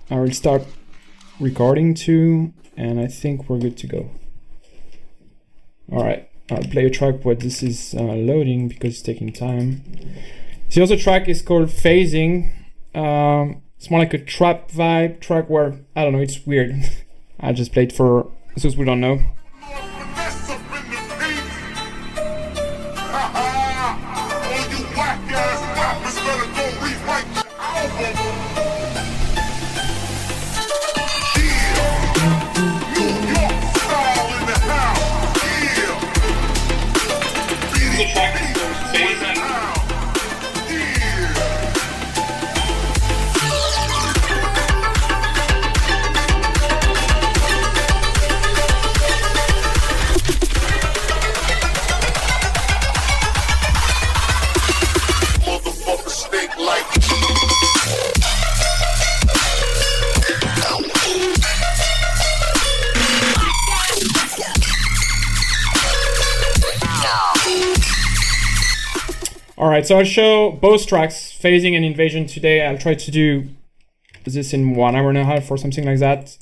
I will start recording too, and I think we're good to go. All right, I'll play a track where this is loading because it's taking time. The other track is called Phasing. It's more like a trap vibe track where, I don't know, it's weird. I just played for those who don't know. Alright, so I'll show both tracks, Phasing and Invasion today. I'll try to do this in 1 hour and a half or something like that.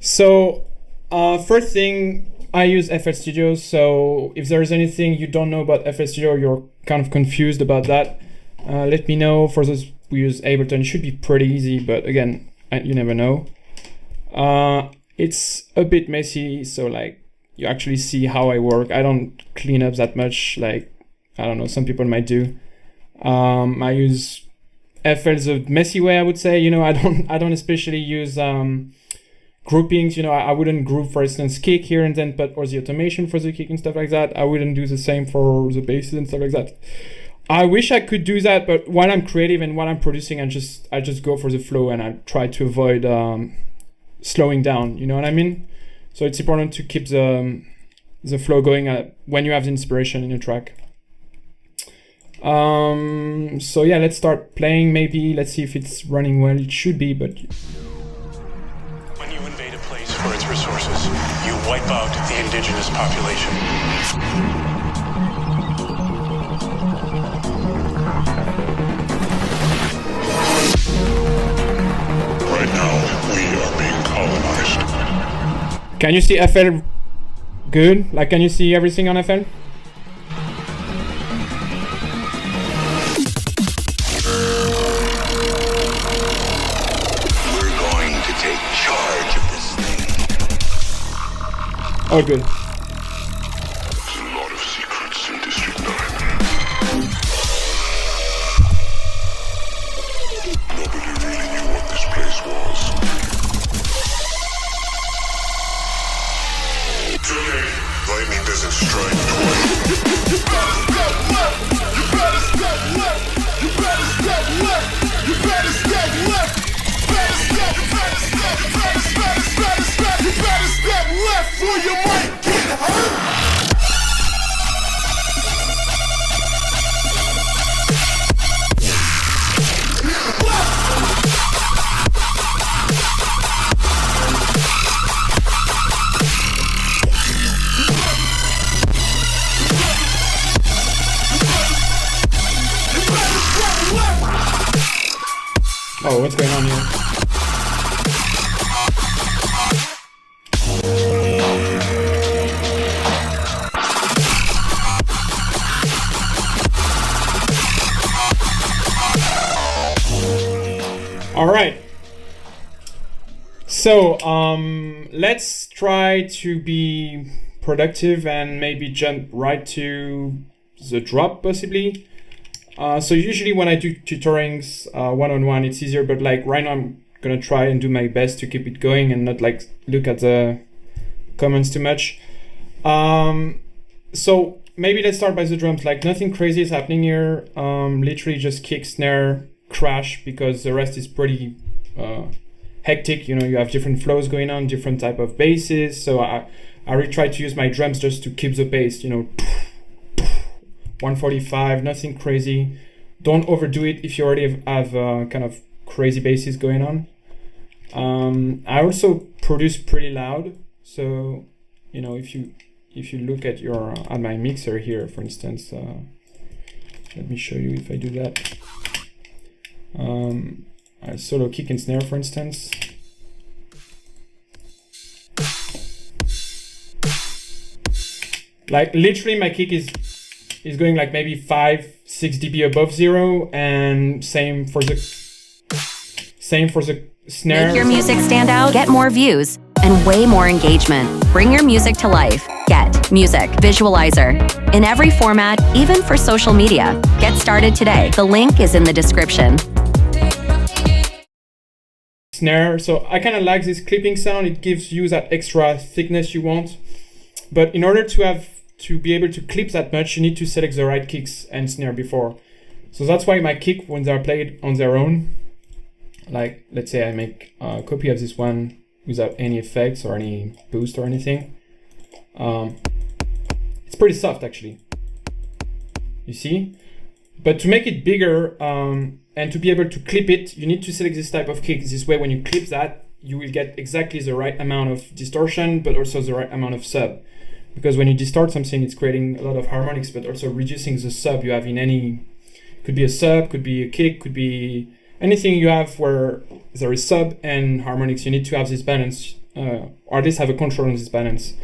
So, first thing, I use FL Studio, so if there's anything you don't know about FL Studio, you're kind of confused about that, let me know. For those who use Ableton, it should be pretty easy, but again, you never know. It's a bit messy, so like, you actually see how I work. I don't clean up that much, like, I don't know, some people might do. I use FL the messy way, I would say. You know, I don't especially use groupings. You know, I wouldn't group, for instance, kick here and then, or the automation for the kick and stuff like that. I wouldn't do the same for the basses and stuff like that. I wish I could do that, but while I'm creative and while I'm producing, I just go for the flow and I try to avoid slowing down. You know what I mean? So it's important to keep the flow going when you have the inspiration in a track. So yeah, let's start playing. Maybe let's see if it's running well. It should be, but when you invade a place for its resources, you wipe out the indigenous population. Right now, we are being colonized. Can you see FL good? Like, can you see everything on FL? Oh, good. There's a lot of secrets in District 9. Nobody really knew what this place was. Today, lightning doesn't strike twice. You better step left! You better step left! You better step left! You better step left! Better step, better step, better step, better step, you better step left or you might get hurt! Oh, what's going on here? All right. So let's try to be productive and maybe jump right to the drop possibly. So usually when I do tutorings one-on-one, it's easier, but like right now I'm gonna try and do my best to keep it going and not like look at the comments too much. So maybe let's start by the drums. Like nothing crazy is happening here. Literally just kick, snare, crash, because the rest is pretty hectic. You know, you have different flows going on, different type of basses. So I really try to use my drums just to keep the pace, you know, 145, nothing crazy. Don't overdo it if you already have kind of crazy basses going on. I also produce pretty loud, so you know, if you look at your at my mixer here, for instance, let me show you if I do that. a solo kick and snare, for instance. Like literally my kick is going like maybe 5-6 dB above 0, and same for the snare. Make your music stand out, get more views, and way more engagement. Bring your music to life. Get Music Visualizer in every format, even for social media. Get started today. The link is in the description. Snare, so I kind of like this clipping sound. It gives you that extra thickness you want, but in order to be able to clip that much, you need to select the right kicks and snare before. So that's why my kick, when they're played on their own, like let's say I make a copy of this one without any effects or any boost or anything, it's pretty soft actually, you see. But to make it bigger and to be able to clip it, you need to select this type of kick. This way when you clip that, you will get exactly the right amount of distortion, but also the right amount of sub. Because when you distort something, it's creating a lot of harmonics, but also reducing the sub you have in any, could be a sub, could be a kick, could be anything you have where there is sub and harmonics. You need to have this balance, or at least have a control on this balance.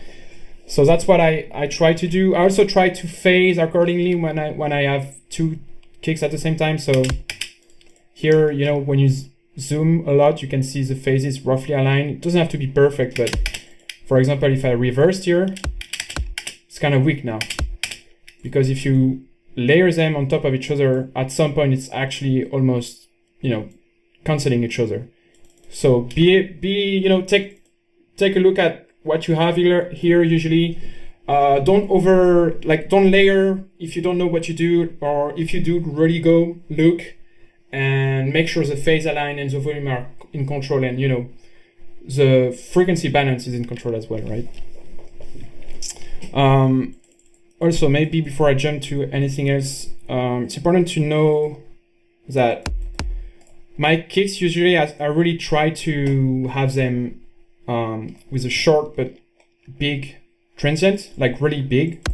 So that's what I try to do. I also try to phase accordingly when I have two kicks at the same time. So here, you know, when you zoom a lot, you can see the phases roughly aligned. It doesn't have to be perfect, but for example, if I reversed here, it's kind of weak now, because if you layer them on top of each other, at some point it's actually almost, you know, canceling each other. So you know, take a look at what you have here usually. Don't layer if you don't know what you do, or if you do, really go look and make sure the phase align and the volume are in control, and you know, the frequency balance is in control as well, right? Also, maybe before I jump to anything else, it's important to know that my kicks usually, I really try to have them with a short but big transient, like really big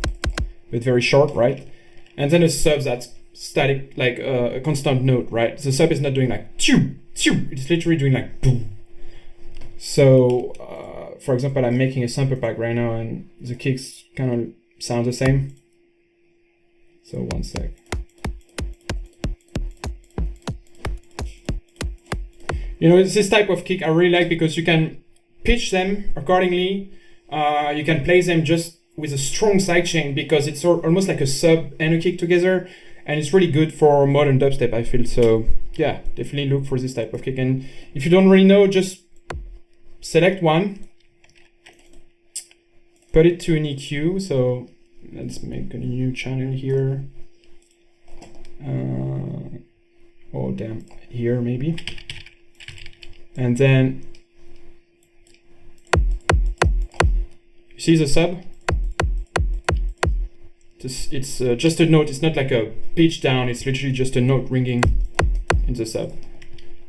but very short, right? And then a sub that's static, like a constant note, right? The sub is not doing like choo choo, it's literally doing like boom. So for example, I'm making a sample pack right now and the kicks kind of sound the same. So one sec. You know, this type of kick I really like because you can pitch them accordingly. You can play them just with a strong sidechain because it's almost like a sub and a kick together, and it's really good for modern dubstep, I feel. So yeah, definitely look for this type of kick. And if you don't really know, just select one, put it to an EQ. So let's make a new channel here. Oh damn, here maybe. And then you see the sub. It's just a note. It's not like a pitch down. It's literally just a note ringing in the sub.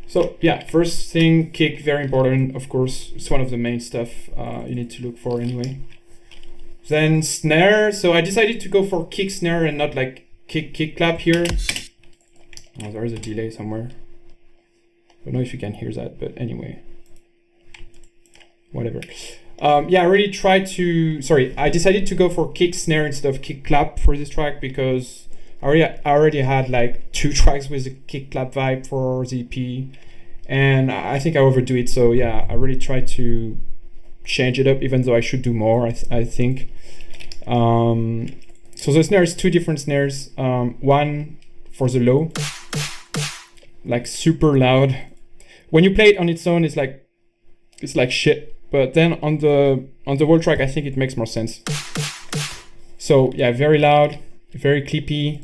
So yeah, first thing, kick, very important. Of course, it's one of the main stuff you need to look for anyway. Then snare. So I decided to go for kick snare and not like kick clap here. Oh, there is a delay somewhere. I don't know if you can hear that, but anyway, whatever. Yeah, I really tried to, I decided to go for kick snare instead of kick clap for this track because I already had like 2 tracks with a kick clap vibe for the EP, and I think I overdo it. So yeah, I really tried to change it up, even though I should do more, I think. So the snare is 2 different snares. One for the low, like super loud. When you play it on its own, it's like shit. But then on the whole track, I think it makes more sense. So yeah, very loud, very clippy.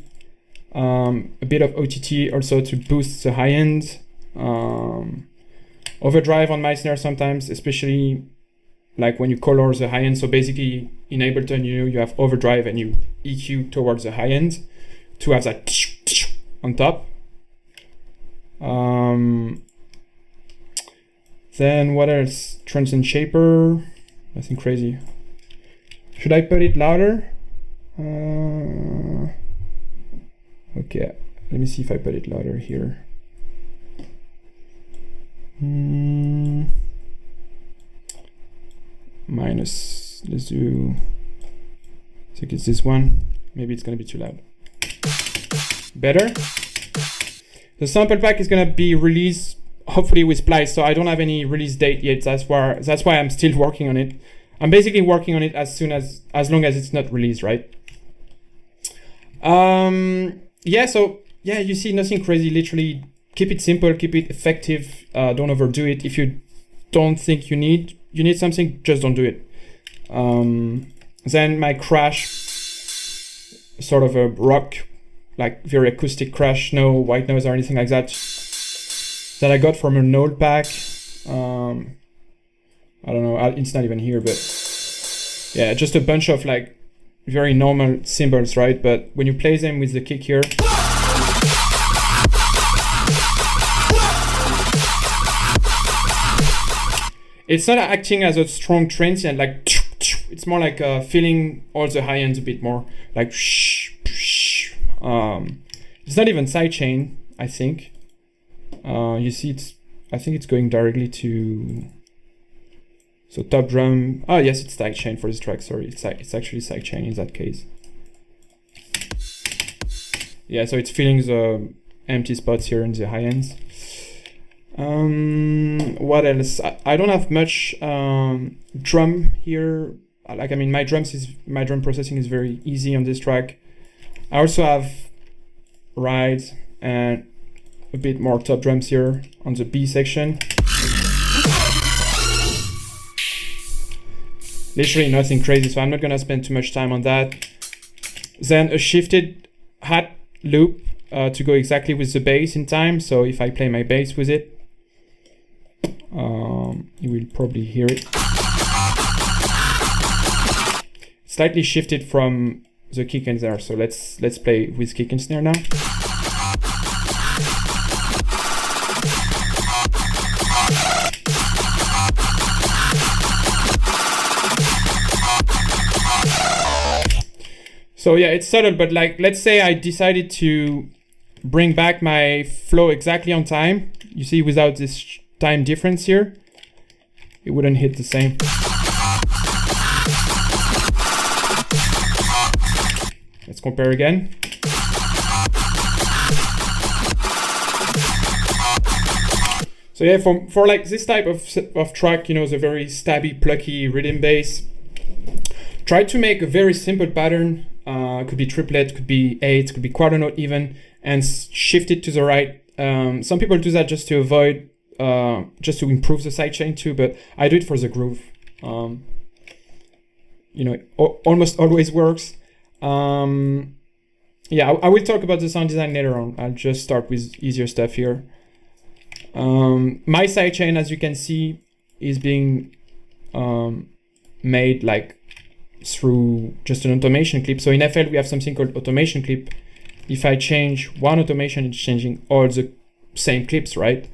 A bit of OTT also to boost the high end. Overdrive on my snare sometimes, especially like when you color the high end. So basically in Ableton, you have overdrive and you EQ towards the high end to have that on top. Then what else? Transient shaper, nothing crazy. Should I put it louder? Okay, let me see if I put it louder here. Minus, let's do, I think it's this one. Maybe it's gonna be too loud. Better. The sample pack is gonna be released hopefully with Splice, so I don't have any release date yet. That's why I'm still working on it. I'm basically working on it as long as it's not released, right? Yeah, so yeah, you see, nothing crazy. Literally keep it simple, keep it effective. Don't overdo it. If you don't think you need something, just don't do it. Then my crash, sort of a rock, like very acoustic crash, no white noise or anything like that, that I got from a node pack. I don't know, it's not even here, but yeah, just a bunch of like very normal cymbals, right? But when you play them with the kick here, it's not acting as a strong transient, like it's more like feeling all the high ends a bit more, like it's not even sidechain, I think. You see, I think it's going directly to, so top drum. Oh yes, it's sidechain for this track. Sorry, it's actually sidechain in that case. Yeah, so it's filling the empty spots here in the high ends. What else? I don't have much drum here. Like, I mean, my drum processing is very easy on this track. I also have rides and a bit more top drums here on the B section. Literally nothing crazy, so I'm not gonna spend too much time on that. Then a shifted hat loop to go exactly with the bass in time. So if I play my bass with it, you will probably hear it. Slightly shifted from the kick and snare. So let's play with kick and snare now. So yeah, it's subtle, but like, let's say I decided to bring back my flow exactly on time. You see, without this time difference here, it wouldn't hit the same. Let's compare again. So yeah, for like this type of track, you know, the very stabby, plucky rhythm bass, try to make a very simple pattern. Could be triplet, could be eighth, could be quarter note even, and shift it to the right. Some people do that just to avoid, just to improve the sidechain too, but I do it for the groove. You know, it almost always works. Yeah, I will talk about the sound design later on. I'll just start with easier stuff here. My sidechain, as you can see, is being made like through just an automation clip. So in FL we have something called automation clip. If I change one automation, it's changing all the same clips, right?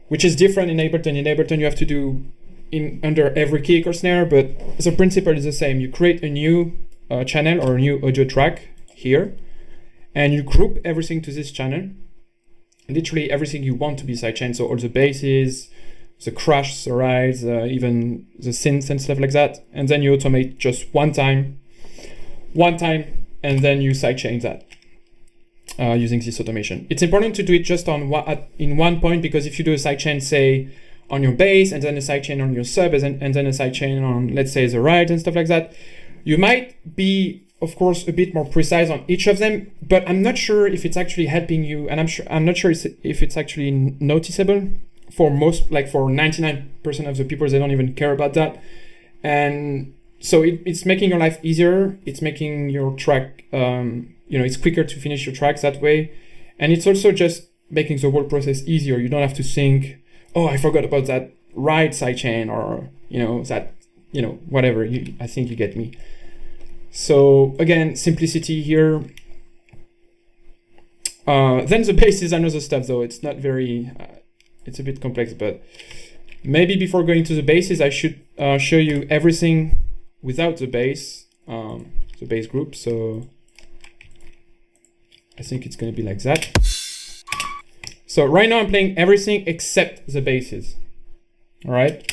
Which is different in Ableton. In Ableton you have to do under every kick or snare, but the principle is the same. You create a new channel or a new audio track here, and you group everything to this channel. Literally everything you want to be sidechain. So all the basses, the crash, the rides, even the synths and stuff like that. And then you automate just one time, and then you sidechain that using this automation. It's important to do it just in one point, because if you do a sidechain, say, on your bass, and then a sidechain on your sub, and then a sidechain on, let's say, the rides and stuff like that, you might be, of course, a bit more precise on each of them, but I'm not sure if it's actually helping you, and I'm not sure if it's actually noticeable. For most, like for 99% of the people, they don't even care about that. And so it's making your life easier. It's making your track, you know, it's quicker to finish your tracks that way. And it's also just making the whole process easier. You don't have to think, oh, I forgot about that ride sidechain, or, you know, that, you know, whatever. I think you get me. So again, simplicity here. Then the bass is another stuff though. It's not very, it's a bit complex, but maybe before going to the basses, I should show you everything without the bass group. So I think it's going to be like that. So right now I'm playing everything except the basses. All right.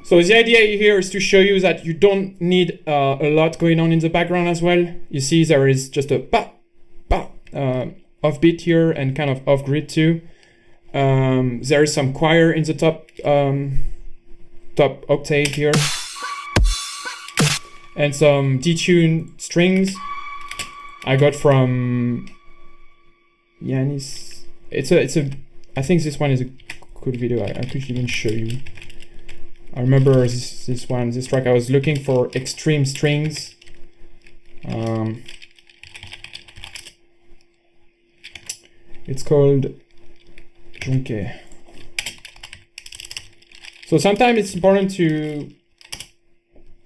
So the idea here is to show you that you don't need a lot going on in the background as well. You see there is just a offbeat here and kind of off grid too. There is some choir in the top octave here, and some detuned strings I got from Yanis. I think this one is a cool video. I could even show you. I remember this track. I was looking for extreme strings. It's called Junke. So sometimes it's important to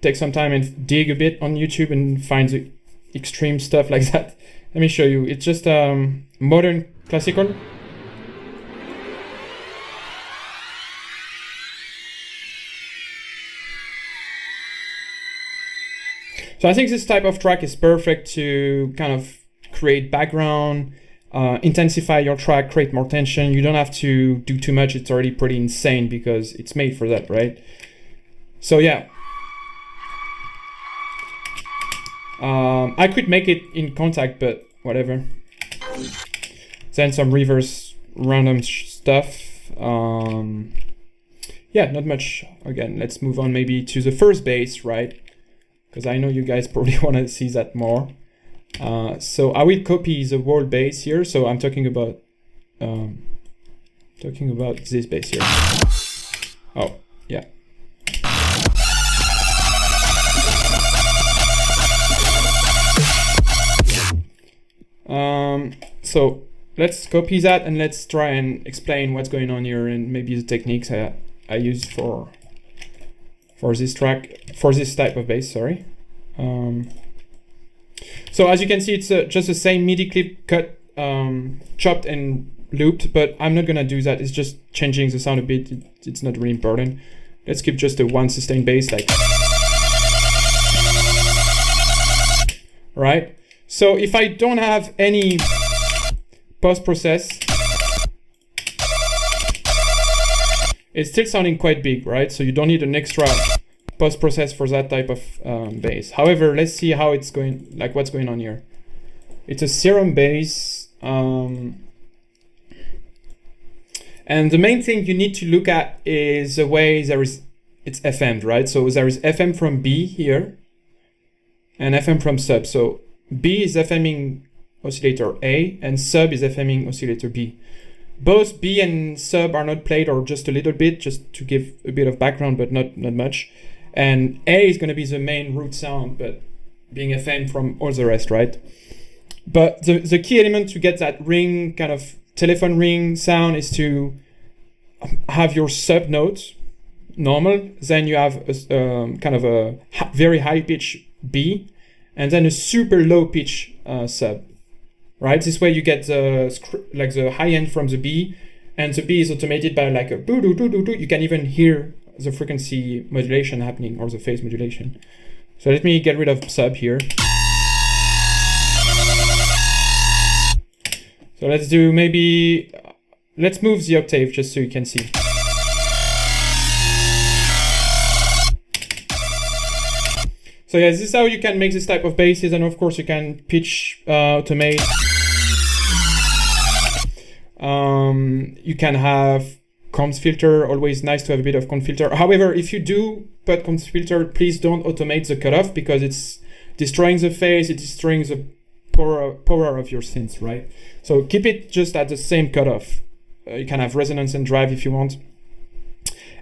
take some time and dig a bit on YouTube and find the extreme stuff like that. Let me show you. It's just modern classical. So I think this type of track is perfect to kind of create background, intensify your track, create more tension. You don't have to do too much. It's already pretty insane because it's made for that, right? So yeah. I could make it in Contact, but whatever. Then some reverse random stuff. Yeah, not much. Again, let's move on maybe to the first bass, right? Because I know you guys probably want to see that more. So I will copy the whole bass here. So I'm talking about this bass here. Oh, yeah. So let's copy that and let's try and explain what's going on here and maybe the techniques I used for this track, for this type of bass, sorry. So as you can see, it's just the same MIDI clip cut, chopped and looped, but I'm not gonna do that. It's just changing the sound a bit. It's not really important. Let's keep just a one sustained bass, like. Right? So if I don't have any post-process, it's still sounding quite big, right? So you don't need an extra post-process for that type of bass. However, let's see how it's going, like what's going on here. It's a serum bass. And the main thing you need to look at is the way it's FM'd, right? So there is FM from B here and FM from sub. So B is FMing oscillator A and sub is FMing oscillator B. Both B and sub are not played, or just a little bit, just to give a bit of background, but not much. And A is going to be the main root sound, but being FM from all the rest, right? But the key element to get that ring, kind of telephone ring sound, is to have your sub note normal, then you have a, kind of a very high pitch B, and then a super low pitch sub, right? This way you get the high end from the B, and the B is automated by like a boo doo doo doo doo. You can even hear the frequency modulation happening, or the phase modulation. So let me get rid of sub here. So let's do maybe, let's move the octave just so you can see. So yeah, this is how you can make this type of basses, and of course you can pitch automate. You can have comms filter, always nice to have a bit of comms filter. However, if you do put comms filter, please don't automate the cutoff, because it's destroying the phase, it's destroying the power of your synths, right? So keep it just at the same cutoff. You can have resonance and drive if you want.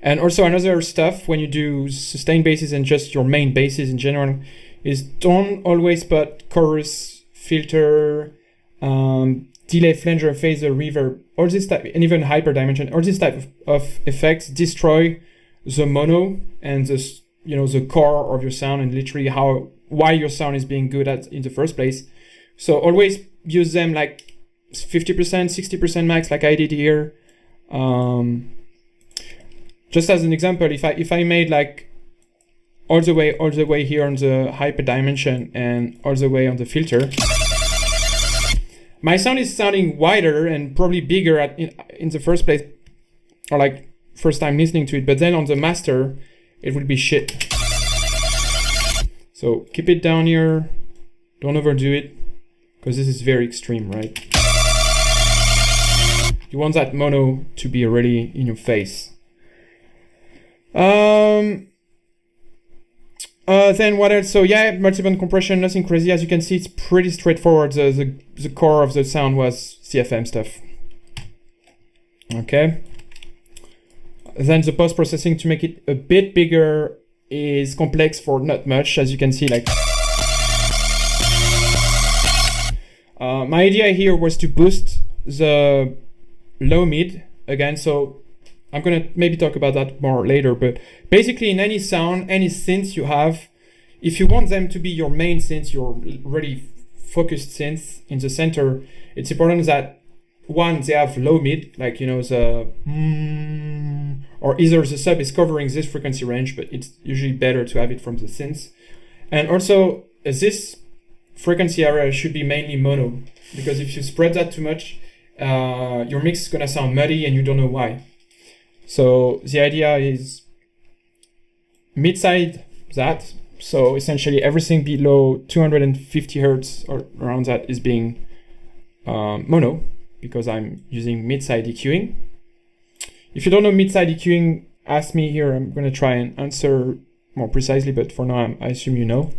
And also another stuff when you do sustained basses and just your main basses in general is don't always put chorus, filter, delay, flanger, phaser, reverb, all this type, and even hyperdimension, all this type of effects destroy the mono and the core of your sound, and literally why your sound is being good at in the first place. So always use them like 50%, 60% max, like I did here. Just as an example, if I made like all the way here on the hyper dimension and all the way on the filter. My sound is sounding wider and probably bigger in the first place, or like first time listening to it, but then on the master, it will be shit. So keep it down here, don't overdo it, because this is very extreme, right? You want that mono to be really in your face. Then what else? So yeah, multiband compression, nothing crazy. As you can see, it's pretty straightforward. The core of the sound was CFM stuff. Okay. Then the post-processing to make it a bit bigger is complex for not much. As you can see, like my idea here was to boost the low mid again. So I'm gonna maybe talk about that more later, but basically in any sound, any synth you have, if you want them to be your main synth, your really focused synth in the center, it's important that one, they have low mid, like, you know, the or either the sub is covering this frequency range, but it's usually better to have it from the synth. And also this frequency area should be mainly mono, because if you spread that too much, your mix is gonna sound muddy and you don't know why. So the idea is mid-side that, so essentially everything below 250 hertz or around that is being mono, because I'm using mid-side EQing. If you don't know mid-side EQing, ask me here, I'm gonna try and answer more precisely, but for now I assume you know.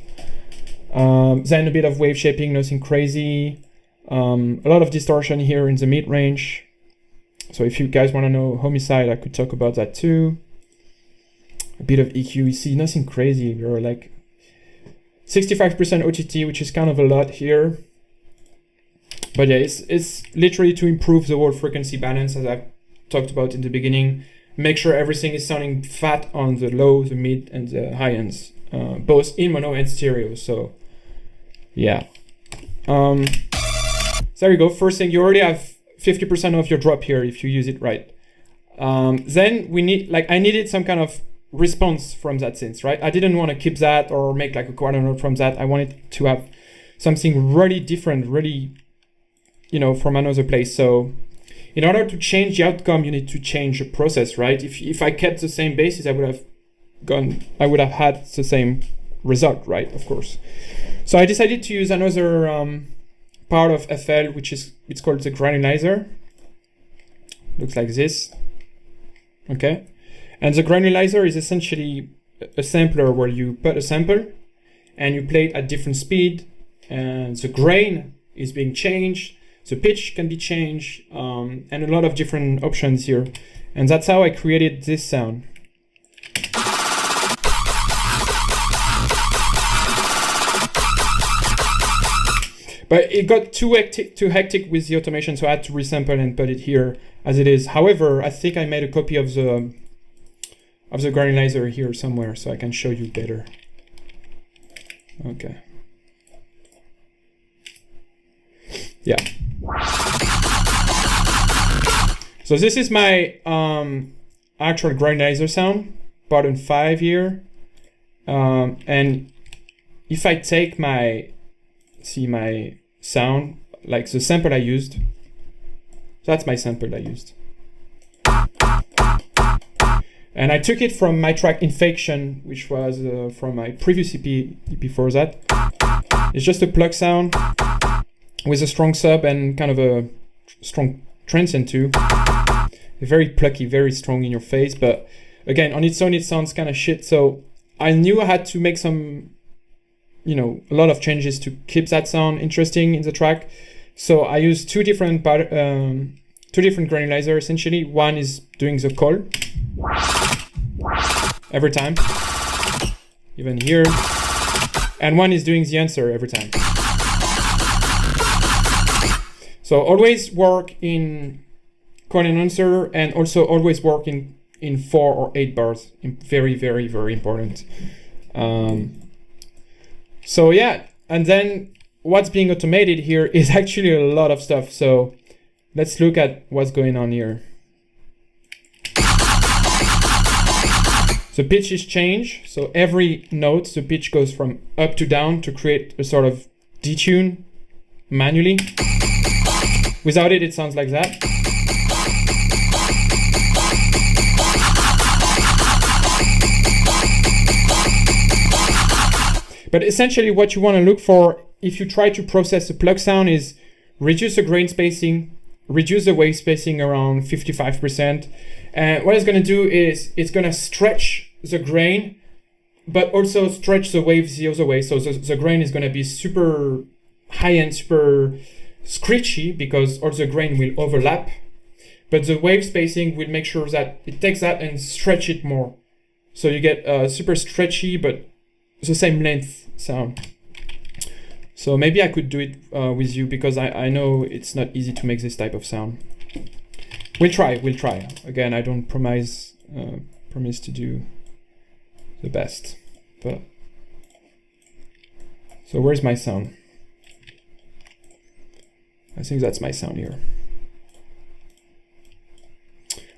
Then a bit of wave shaping, nothing crazy. A lot of distortion here in the mid-range. So if you guys want to know homicide, I could talk about that too. A bit of EQ, you see, nothing crazy. You're like 65% OTT, which is kind of a lot here. But yeah, it's literally to improve the whole frequency balance, as I've talked about in the beginning. Make sure everything is sounding fat on the low, the mid, and the high ends, both in mono and stereo. So yeah. So there you go. First thing, you already have 50% of your drop here if you use it right. Then we need, like, I needed some kind of response from that synth, right? I didn't want to keep that or make like a quarter note from that. I wanted to have something really different, really, you know, from another place. So in order to change the outcome, you need to change the process, right? If I kept the same basis, I would have had the same result, right? Of course. So I decided to use another part of FL, it's called the granulizer. Looks like this. Okay. And the granulizer is essentially a sampler where you put a sample and you play it at different speed, and the grain is being changed, the pitch can be changed, and a lot of different options here. And that's how I created this sound. But it got too hectic with the automation, so I had to resample and put it here as it is. However, I think I made a copy of the granulizer here somewhere, so I can show you better. Okay. Yeah. So this is my actual granulizer sound, button 5 here. And if I take my sound, like the sample I used, that's my sample I used. And I took it from my track Infection, which was from my previous EP before that. It's just a plug sound with a strong sub and kind of a strong transient too. Very plucky, very strong in your face, but again, on its own, it sounds kind of shit. So I knew I had to make some, you know, a lot of changes to keep that sound interesting in the track. So I used two different granulizers essentially. One is doing the call every time, even here, and one is doing the answer every time. So always work in call and answer, and also always work in 4 or 8 bars. Very, very, very important. So yeah, and then what's being automated here is actually a lot of stuff. So let's look at what's going on here. the pitch is changed. So every note, the pitch goes from up to down to create a sort of detune manually. Without it, it sounds like that. But essentially what you want to look for if you try to process a plug sound is reduce the grain spacing, reduce the wave spacing around 55%. And what it's going to do is it's going to stretch the grain, but also stretch the waves the other way. So the grain is going to be super high-end, super screechy because all the grain will overlap. But the wave spacing will make sure that it takes that and stretch it more. So you get super stretchy, but the same length sound. So maybe I could do it with you because I know it's not easy to make this type of sound. We'll try. Again, I don't promise to do the best, but so where's my sound? I think that's my sound here.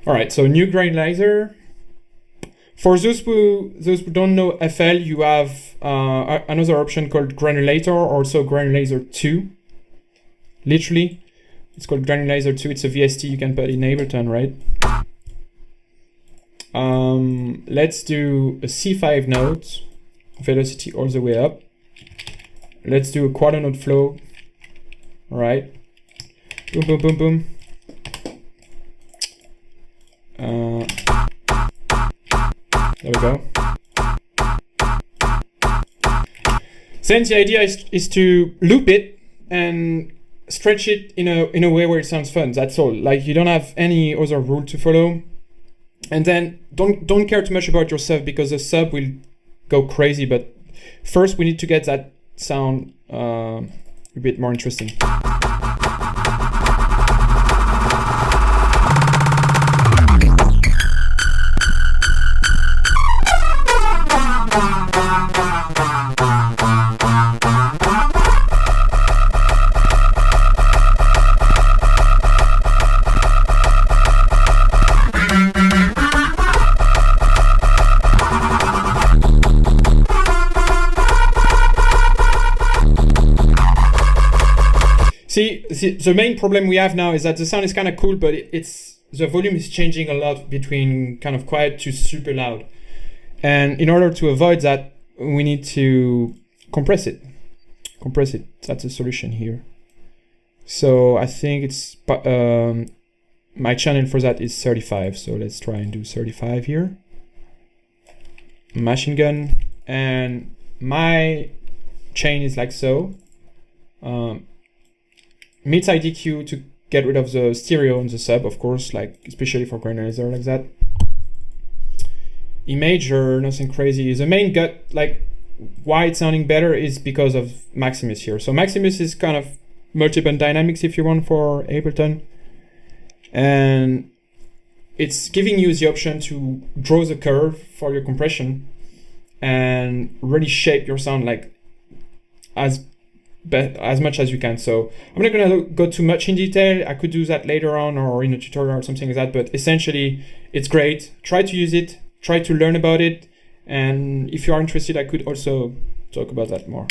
All right, so new granulizer. For those who don't know FL, you have another option called Granulator, or also Granulizer 2. Literally, it's called Granulizer 2. It's a VST you can put in Ableton, right? Let's do a C5 note, velocity all the way up. Let's do a quarter note flow. All right. Boom, boom, boom, boom. There we go. Then the idea is to loop it and stretch it in a way where it sounds fun. That's all. Like you don't have any other rule to follow. And then don't care too much about your sub because the sub will go crazy. But first we need to get that sound a bit more interesting. See, the main problem we have now is that the sound is kind of cool, but the volume is changing a lot between kind of quiet to super loud. And in order to avoid that, we need to compress it. That's a solution here. So I think it's my channel for that is 35. So let's try and do 35 here. Machine gun, and my chain is like so. Mid-side EQ to get rid of the stereo and the sub, of course, like especially for granulizer like that. Imager, nothing crazy. The main gut, like why it's sounding better is because of Maximus here. So Maximus is kind of multi-band dynamics if you want for Ableton. And it's giving you the option to draw the curve for your compression and really shape your sound like as much as you can. So I'm not gonna go too much in detail. I could do that later on or in a tutorial or something like that, but essentially it's great. Try to use it, try to learn about it, and if you are interested I could also talk about that more.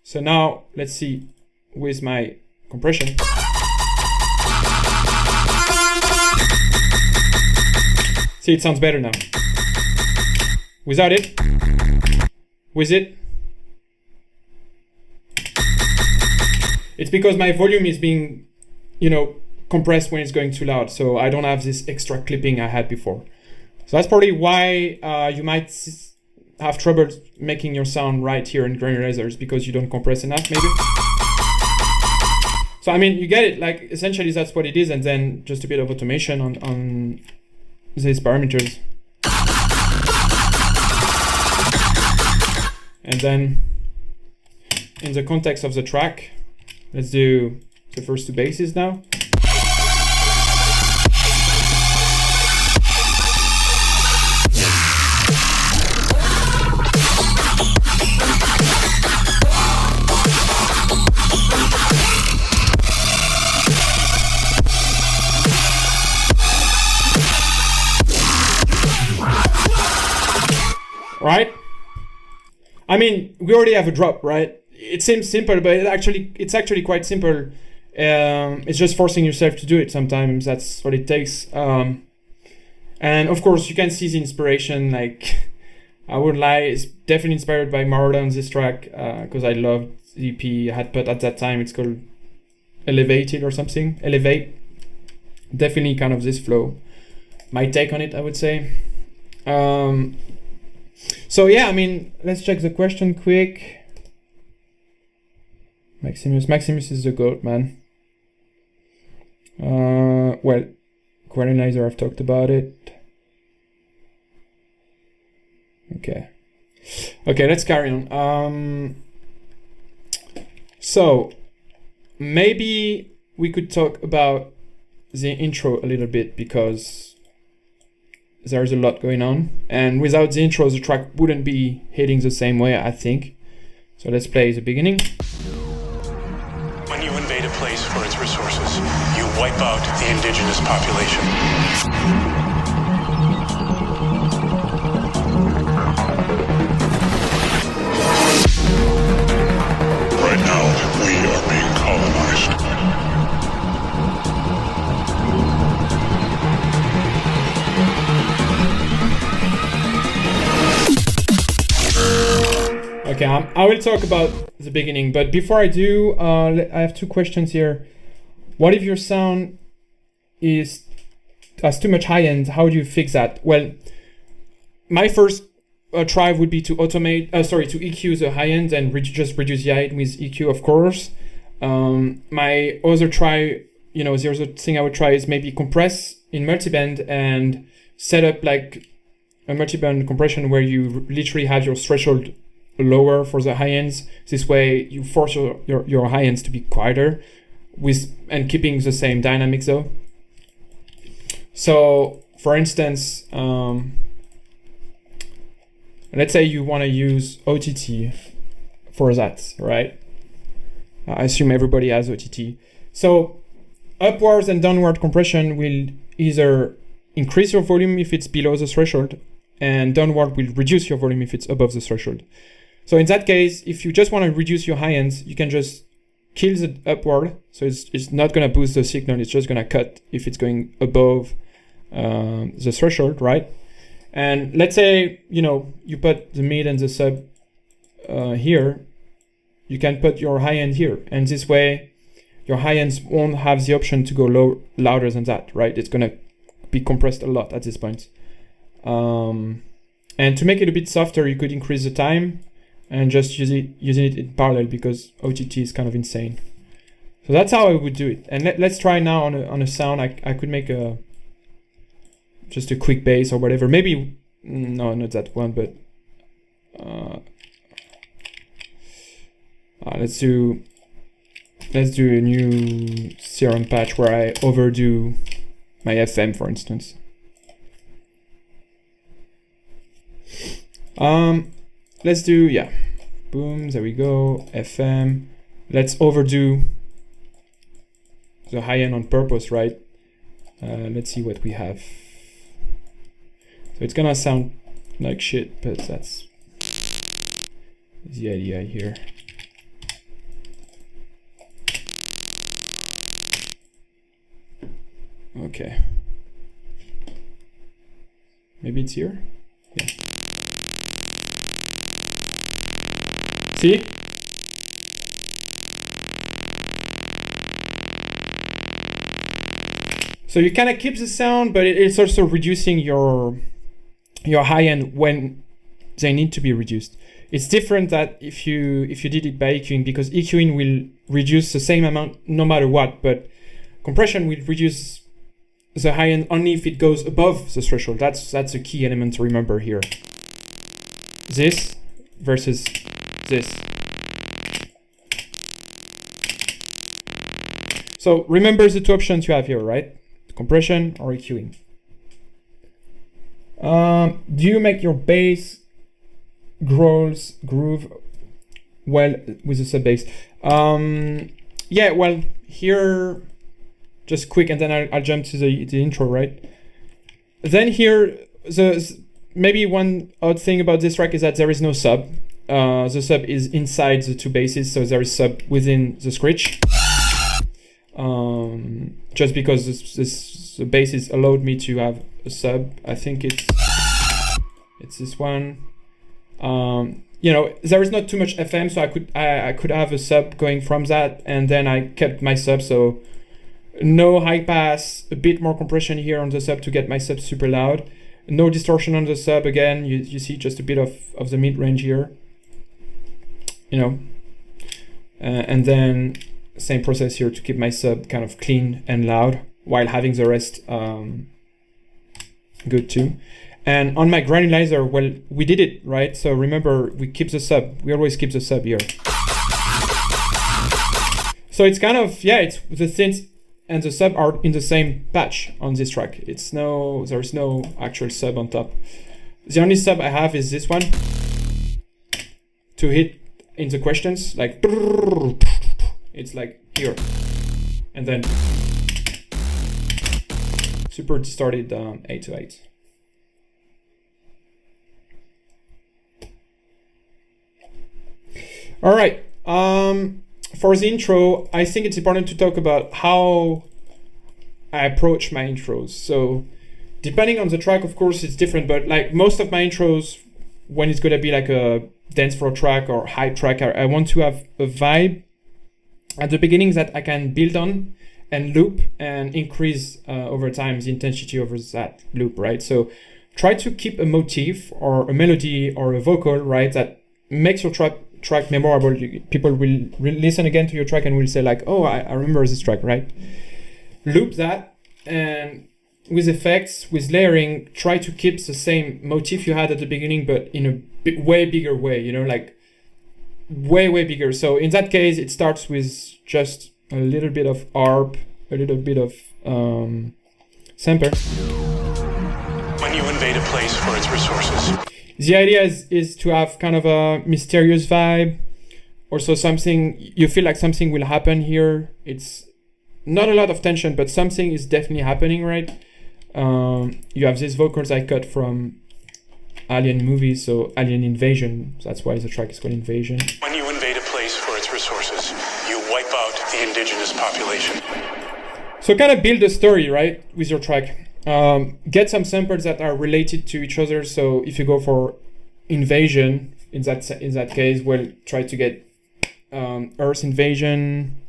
So now let's see with my compression. See, it sounds better now. Without it, with it, it's because my volume is being, compressed when it's going too loud. So I don't have this extra clipping I had before. So that's probably why you might have trouble making your sound right here in granulizers, because you don't compress enough, maybe. So I mean, you get it. Like essentially, that's what it is, and then just a bit of automation on these parameters. And then in the context of the track, let's do the first two basses now. I mean, we already have a drop, right? It seems simple, but it's actually quite simple. It's just forcing yourself to do it. Sometimes that's what it takes. And of course, you can see the inspiration. Like, I wouldn't lie, it's definitely inspired by Marauder on this track, because I loved the EP I had put at that time. It's called Elevated or something. Elevate. Definitely kind of this flow. My take on it, I would say. So yeah, I mean, let's check the question quick. Maximus is the GOAT, man. Well, Quantizer, I've talked about it. Okay, let's carry on. So maybe we could talk about the intro a little bit, because there's a lot going on, and without the intro, the track wouldn't be hitting the same way, I think. So let's play the beginning. When you invade a place for its resources, you wipe out the indigenous population. Right now, we are being colonized. Okay, I will talk about the beginning, but before I do, I have two questions here. What if your sound has too much high end? How do you fix that? Well, my first try would be to EQ the high end and just reduce the high end with EQ, of course. My other try, the other thing I would try is maybe compress in multiband and set up like a multiband compression where you literally have your threshold lower for the high ends. This way you force your high ends to be quieter and keeping the same dynamics though. So for instance, let's say you want to use OTT for that, right? I assume everybody has OTT. So upwards and downward compression will either increase your volume if it's below the threshold, and downward will reduce your volume if it's above the threshold. So in that case, if you just want to reduce your high ends, you can just kill the upward. So it's not going to boost the signal. It's just going to cut if it's going above the threshold, right? And let's say, you put the mid and the sub here, you can put your high end here. And this way, your high ends won't have the option to go louder than that, right? It's going to be compressed a lot at this point. And to make it a bit softer, you could increase the time and just using it in parallel, because OTT is kind of insane. So that's how I would do it. And let's try now on a sound. I could make just a quick bass or whatever. Maybe, no, not that one, but let's do a new serum patch where I overdo my FM, for instance. Let's do, boom, there we go, FM. Let's overdo the high end on purpose, right? Let's see what we have. So it's gonna sound like shit, but that's the idea here. Okay. Maybe it's here? Yeah. See? So you kind of keep the sound, but it's also reducing your high end when they need to be reduced. It's different that if you did it by EQing, because EQing will reduce the same amount no matter what, but compression will reduce the high end only if it goes above the threshold. That's a key element to remember here. This versus this. So remember the two options you have here, right? Compression or EQing. Do you make your bass groove well with the sub bass? Yeah, well, here, just quick, and then I'll jump to the intro, right? Then here, maybe one odd thing about this track is that there is no sub. the sub is inside the two basses, so there is sub within the screech. Just because the basses allowed me to have a sub. I think it's this one. There is not too much FM, so I could have a sub going from that, and then I kept my sub, so no high pass, a bit more compression here on the sub to get my sub super loud. No distortion on the sub again, you see just a bit of the mid-range here. And then same process here to keep my sub kind of clean and loud while having the rest good too. And on my granulizer, well, we did it, right? So remember, we keep the sub. We always keep the sub here. So it's kind of, it's the synth and the sub are in the same patch on this track. There's no actual sub on top. The only sub I have is this one to hit in the questions, like it's like here, and then super distorted 808. All right. For the intro, I think it's important to talk about how I approach my intros. So depending on the track, of course, it's different, but like most of my intros, when it's going to be like a dance floor track or hype track, I want to have a vibe at the beginning that I can build on and loop and increase over time the intensity over that loop, right? So try to keep a motif or a melody or a vocal, right, that makes your track memorable. People will listen again to your track and will say like, oh, I remember this track, right? Loop that, and with effects, with layering, try to keep the same motif you had at the beginning, but in a way bigger way, like way bigger. So in that case, it starts with just a little bit of ARP, a little bit of sample. When you invade a place for its resources, the idea is to have kind of a mysterious vibe. Also something, you feel like something will happen here. It's not a lot of tension, but something is definitely happening, right? You have these vocals I cut from Alien movies, so Alien Invasion. That's why the track is called Invasion. when you invade a place for its resources, you wipe out the indigenous population. So kind of build a story, right, with your track. Get some samples that are related to each other. So if you go for invasion, in that case, well, try to get Earth invasion,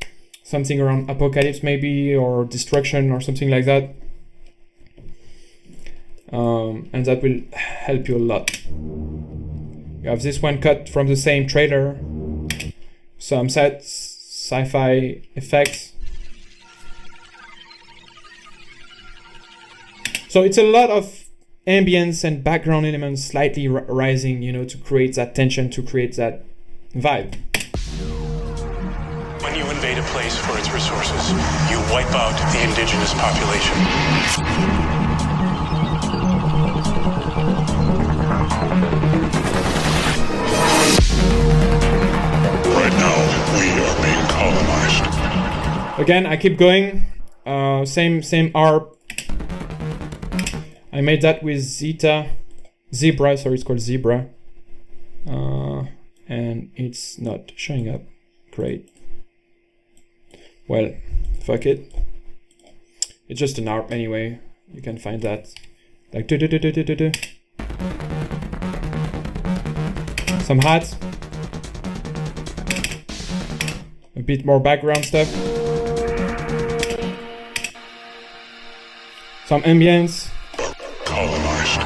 something around apocalypse maybe, or destruction or something like that. And that will help you a lot. You have this one cut from the same trailer, some sci-fi effects. So it's a lot of ambience and background elements slightly rising, to create that tension, to create that vibe. When you invade a place for its resources, you wipe out the indigenous population. Right now, we are being colonized. Again, I keep going. Same ARP. I made that with Zebra, sorry, it's called Zebra. And it's not showing up. Great. Well, fuck it. It's just an ARP anyway. You can find that. Like some hats. A bit more background stuff. Some ambience. Colonized.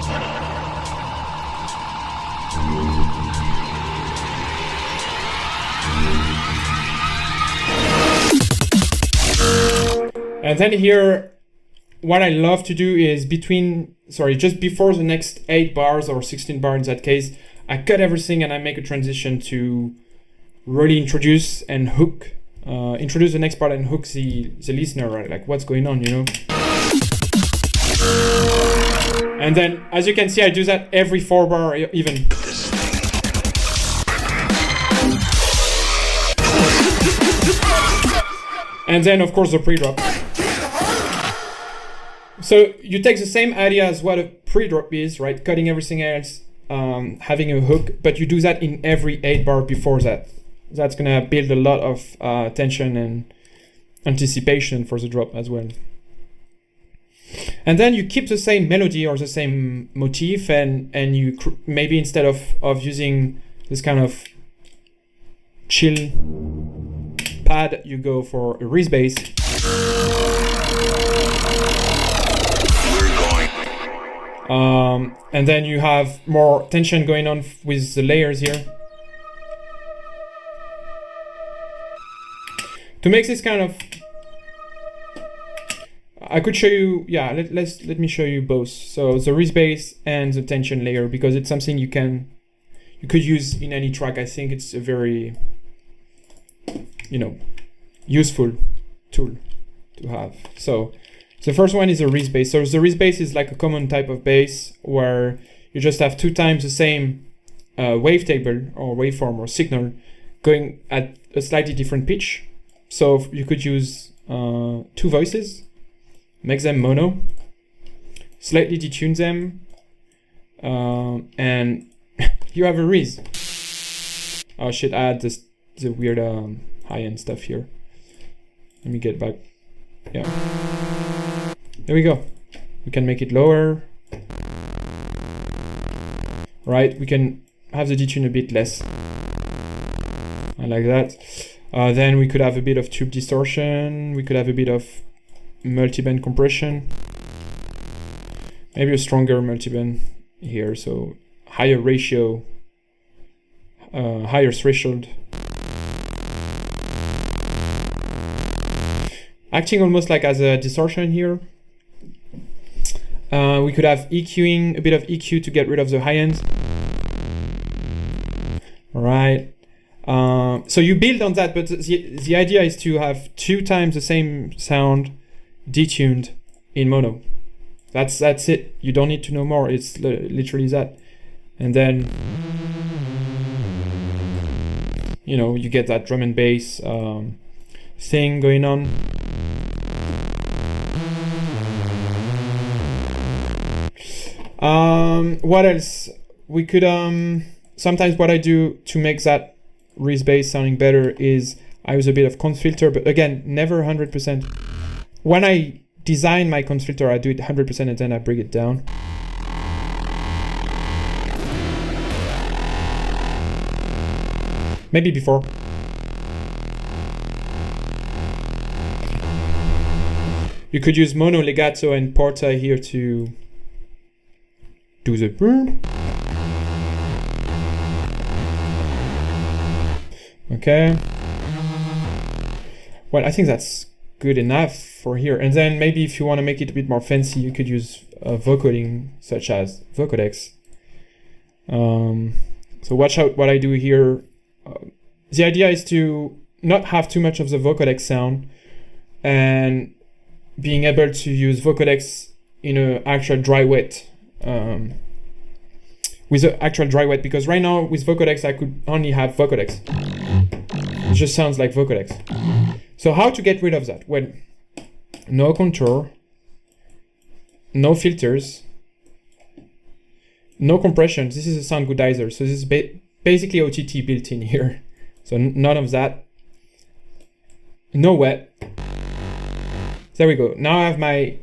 And then here, what I love to do is just before the next 8 bars or 16 bars in that case, I cut everything and I make a transition to really introduce and hook, introduce the next part and hook the listener, right? Like what's going on, And then, as you can see, I do that every 4 bar even. And then, of course, the pre-drop. So you take the same idea as what a pre-drop is, right? Cutting everything else, having a hook, but you do that in every 8 bar before that. That's gonna build a lot of tension and anticipation for the drop as well. And then you keep the same melody or the same motif, and you maybe instead of using this kind of chill pad, you go for a Reese bass. And then you have more tension going on with the layers here. To make this kind of, I could show you, yeah, let me show you both. So the Reese bass and the tension layer, because it's something you could use in any track. I think it's a very, useful tool to have. So the first one is a Reese bass. So the Reese bass is like a common type of bass where you just have 2 times the same wavetable or waveform or signal going at a slightly different pitch. So you could use 2 voices, make them mono, slightly detune them, and you have a Reese. Oh shit, I had the weird high-end stuff here. Let me get back. Yeah. There we go. We can make it lower. Right, we can have the detune a bit less. I like that. Then we could have a bit of tube distortion. We could have a bit of multiband compression. Maybe a stronger multiband here, so higher ratio, higher threshold. Acting almost like as a distortion here. We could have EQing, a bit of EQ to get rid of the high end. All right. So you build on that, but the idea is to have 2 times the same sound detuned in mono. That's it. You don't need to know more. It's literally that. And then, you get that drum and bass thing going on. What else? We could, sometimes what I do to make that Reese bass sounding better is I use a bit of conf filter, but again, never 100%. When I design my conf filter, I do it 100% and then I bring it down. Maybe before. You could use mono, legato, and porta here to do the boom. Okay. Well, I think that's good enough for here. And then maybe if you want to make it a bit more fancy, you could use vocoding such as vocodex. So watch out what I do here. The idea is to not have too much of the vocodex sound and being able to use vocodex in an actual dry wet. With the actual dry wet, because right now with vocodex I could only have vocodex. It just sounds like vocodex. So how to get rid of that? Well, no contour, no filters, no compression. This is a sound goodizer, so this is basically OTT built in here. So none of that. No wet. There we go. Now I have my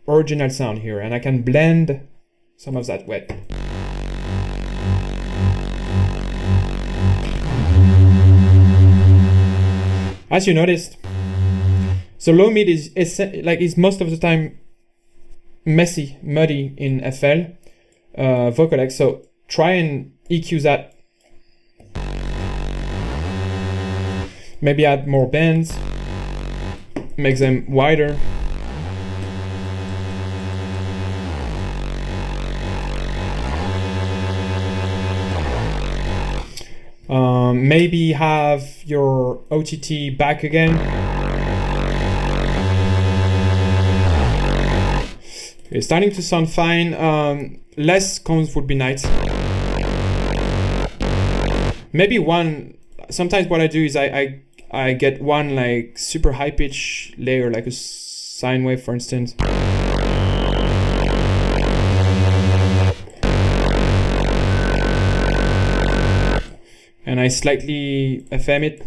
original sound here, and I can blend some of that wet. As you noticed, the low mid is most of the time messy, muddy in FL vocodex. So try and EQ that. Maybe add more bands, make them wider. Maybe have your OTT back again. It's starting to sound fine. Less conf would be nice. Maybe one. Sometimes what I do is I get one like super high pitch layer, like a sine wave, for instance. Okay, and I slightly FM it.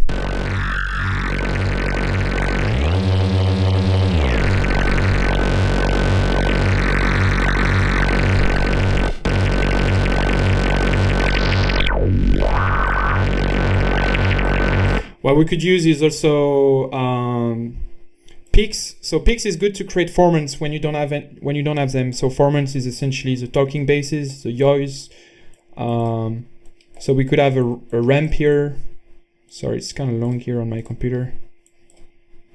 What we could use is also peaks. So peaks is good to create formants when you don't have them. So formants is essentially the talking basses, the yaws. So we could have a ramp here. Sorry, it's kind of long here on my computer.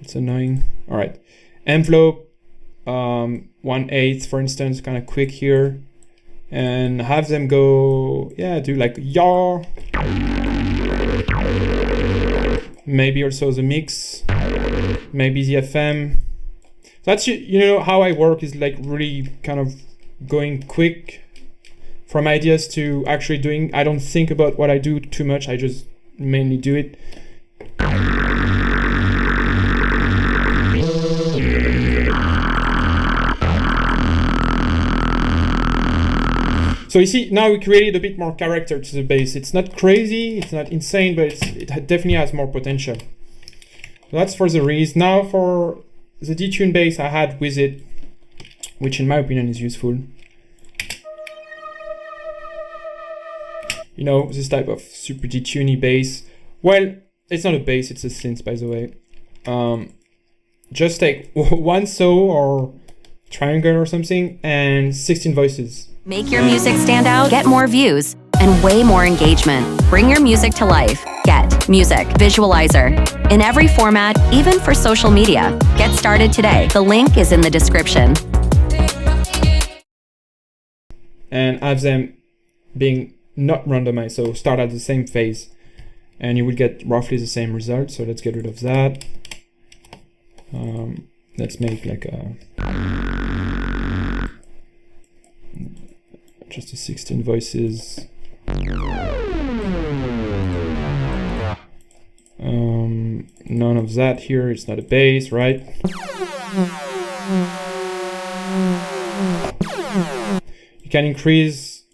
It's annoying. All right, envelope 1/8 for instance, kind of quick here, and have them go do like yaw. Maybe also the mix, maybe the FM. That's how I work is like really kind of going quick from ideas to actually doing. I don't think about what I do too much. I just mainly do it. So you see, now we created a bit more character to the bass. It's not crazy, it's not insane, but it definitely has more potential. That's for the reeds. Now for the detune bass I had with it, which in my opinion is useful. This type of super detuney bass. Well, it's not a bass, it's a synth, by the way. Just take one saw or triangle or something and 16 voices. Make your music stand out, get more views, and way more engagement. Bring your music to life. Get Music Visualizer. In every format, even for social media. Get started today. The link is in the description. And have them being not randomized, so start at the same phase. And you will get roughly the same result, so let's get rid of that. Let's make like just a 16 voices. None of that here, it's not a bass, right? You can increase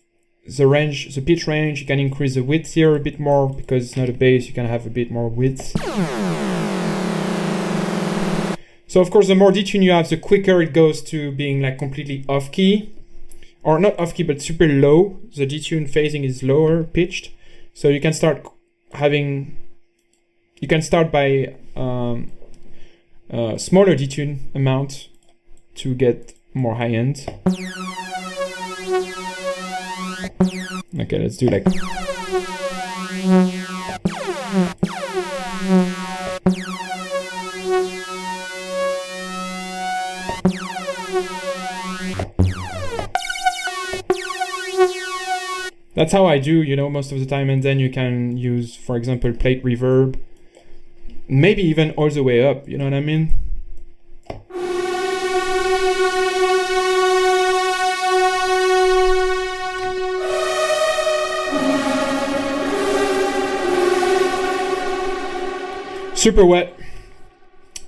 the range, the pitch range, you can increase the width here a bit more because it's not a bass, you can have a bit more width. So of course the more detune you have, the quicker it goes to being like completely off key. Or not off key, but super low. The detune phasing is lower pitched. So you can start having, you can start by smaller detune amount to get more high end. Okay, let's do like. That's how I do, most of the time, and then you can use, for example, plate reverb, maybe even all the way up, you know what I mean? Super wet,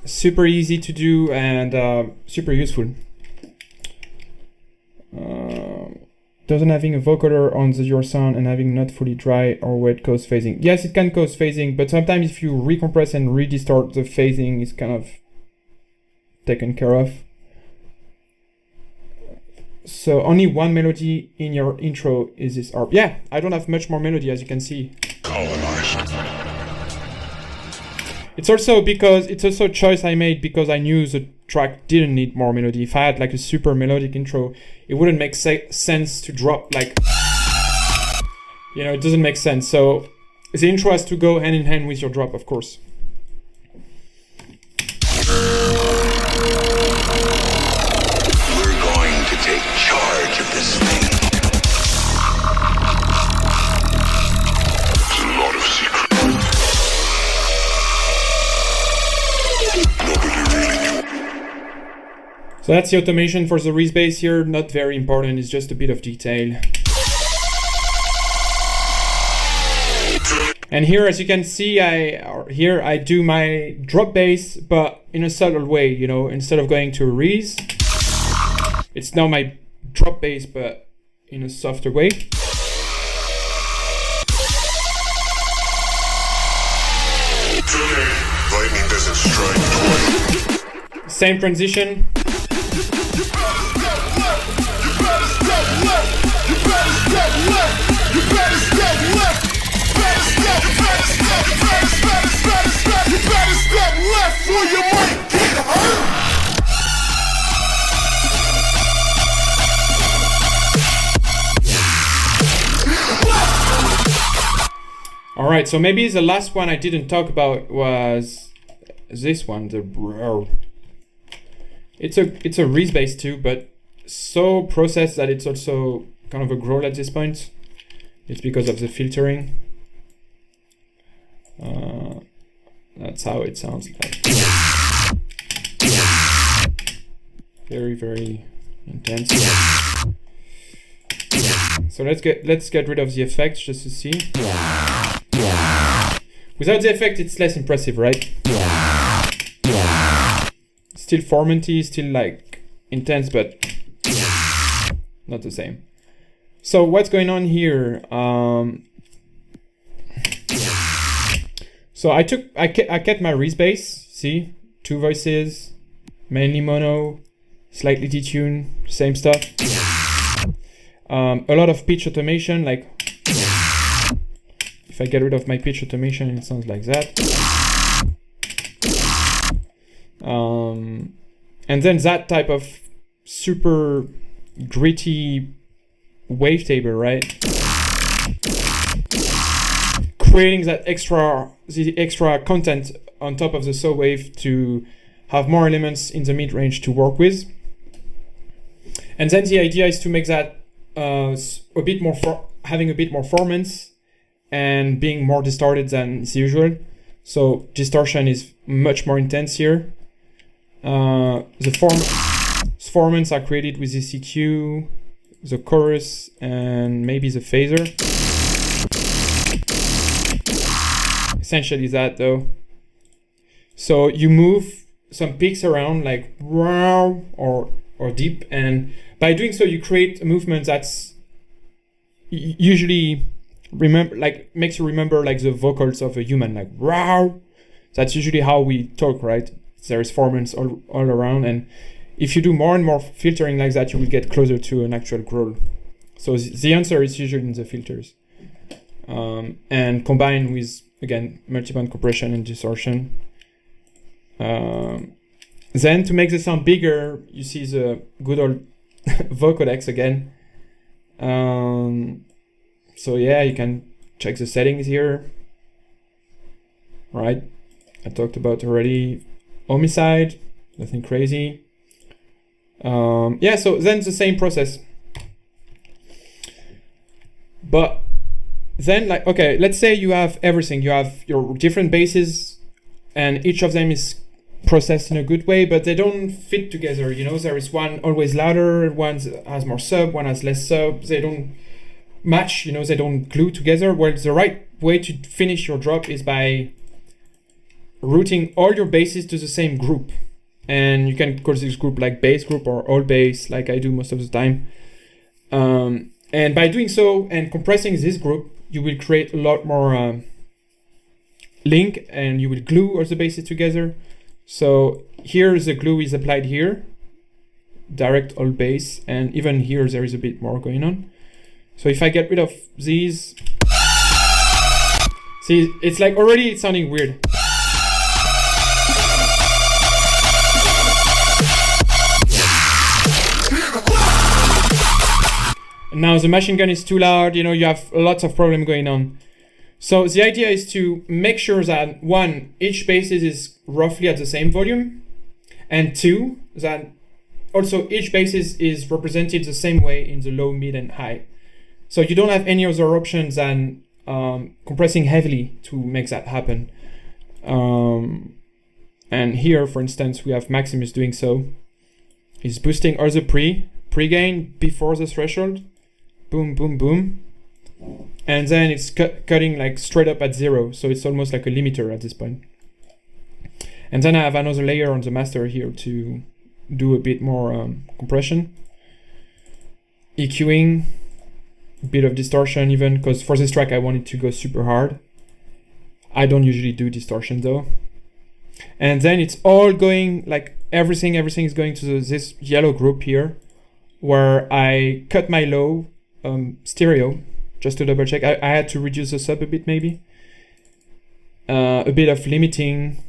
super easy to do, and super useful. Doesn't having a vocoder on your sound and having not fully dry or wet cause phasing. Yes, it can cause phasing, but sometimes if you recompress and redistort, the phasing is kind of taken care of. So only one melody in your intro is this ARP. Yeah, I don't have much more melody, as you can see. Colonized. It's also a choice I made because I knew the track didn't need more melody. If I had like a super melodic intro, it wouldn't make sense to drop like, it doesn't make sense. So the intro has to go hand in hand with your drop, of course. We're going to take charge of this thing. There's a lot of secrets. Nobody really knew. So that's the automation for the Reese bass here. Not very important, it's just a bit of detail. And here, as you can see, I do my drop bass, but in a subtle way, instead of going to a Reese, it's now my drop bass, but in a softer way. It's okay. Lightning doesn't strike twice. Same transition. All right, so maybe the last one I didn't talk about was this one, the it's a Reese bass too, but so processed that it's also kind of a growl at this point. It's because of the filtering. That's how it sounds like. Very, very intense. So let's get rid of the effects just to see. Without the effect, it's less impressive, right? Still formanty, still like intense, but not the same. So what's going on here? So I kept my Reese bass. See, 2 voices, mainly mono, slightly detuned, same stuff. A lot of pitch automation, like if I get rid of my pitch automation, it sounds like that. And then that type of super gritty wavetable, right? Creating the extra content on top of the saw wave to have more elements in the mid-range to work with. And then the idea is to make that a bit more having a bit more performance and being more distorted than is usual. So distortion is much more intense here. The formants are created with the EQ, the chorus, and maybe the phaser. Essentially that though. So you move some peaks around like wow or deep, and by doing so you create a movement that's usually makes you remember like the vocals of a human, like wow. That's usually how we talk, right? There's formants all around, and if you do more and more filtering like that, you will get closer to an actual growl. So the answer is usually in the filters, and combined with, again, multiband compression and distortion. Then to make the sound bigger, you see the good old vocodex again. So yeah, you can check the settings here, right? I talked about already. Homicide, nothing crazy. Yeah, so then the same process. But then, like, okay, let's say you have everything. You have your different basses, and each of them is processed in a good way, but they don't fit together. You know, there is one always louder, one has more sub, one has less sub. They don't match, you know, they don't glue together. Well, the right way to finish your drop is by routing all your basses to the same group, and you can call this group like bass group or all bass, like I do most of the time. And by doing so and compressing this group, you will create a lot more link, and you will glue all the basses together. So here the glue is applied here, direct all bass, and even here there is a bit more going on. So if I get rid of these, see, it's like already it's sounding weird. Now the machine gun is too loud, you know, you have lots of problem going on. So the idea is to make sure that one, each bass is roughly at the same volume, and two, that also each bass is represented the same way in the low, mid, and high. So you don't have any other options than compressing heavily to make that happen. And here, for instance, we have Maximus doing so. He's boosting all the pre-gain before the threshold. Boom, boom, boom. And then it's cutting like straight up at 0. So it's almost like a limiter at this point. And then I have another layer on the master here to do a bit more compression. EQing, a bit of distortion even, because for this track I wanted to go super hard. I don't usually do distortion though. And then it's all going, like everything is going to this yellow group here, where I cut my low stereo, just to double check. I had to reduce the sub a bit maybe. A bit of limiting,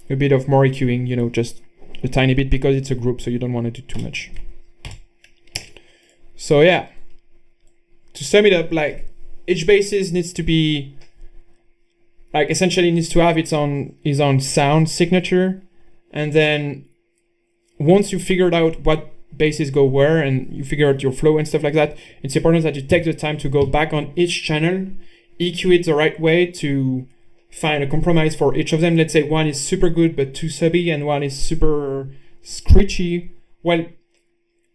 a bit of more EQing, you know, just a tiny bit, because it's a group, so you don't want to do too much. So yeah, to sum it up, like each bassist needs to be, like essentially needs to have its own sound signature. And then once you figured out what basses go where and you figure out your flow and stuff like that, it's important that you take the time to go back on each channel, EQ it the right way to find a compromise for each of them. Let's say one is super good but too subby, and one is super screechy. Well,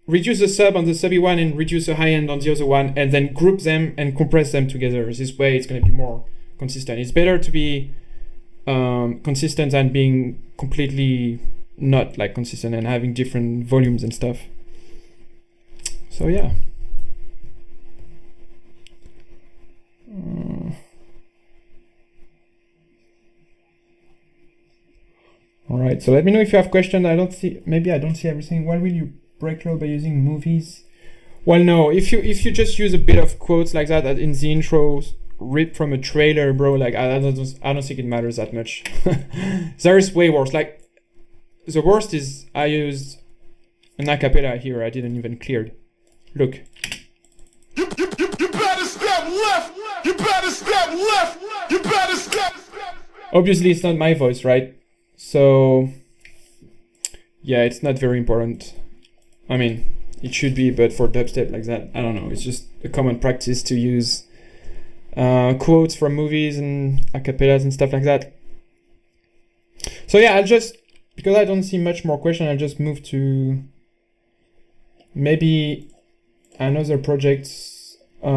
reduce the sub on the subby one and reduce the high end on the other one, and then group them and compress them together. This way it's going to be more consistent. It's better to be consistent than being completely not like consistent and having different volumes and stuff. So yeah. All right, so let me know if you have questions. Maybe I don't see everything. Why will you break low by using movies? Well, no, if you just use a bit of quotes like that in the intro, ripped from a trailer, bro, like I don't think it matters that much. There is way worse. Like the worst is I used an acapella here I didn't even clear. Look. You better step left. You better step left. You better step. Obviously, it's not my voice, right? So yeah, it's not very important. I mean, it should be, but for dubstep like that, I don't know. It's just a common practice to use quotes from movies and acapellas and stuff like that. So yeah, because I don't see much more question, I'll just move to maybe another project. How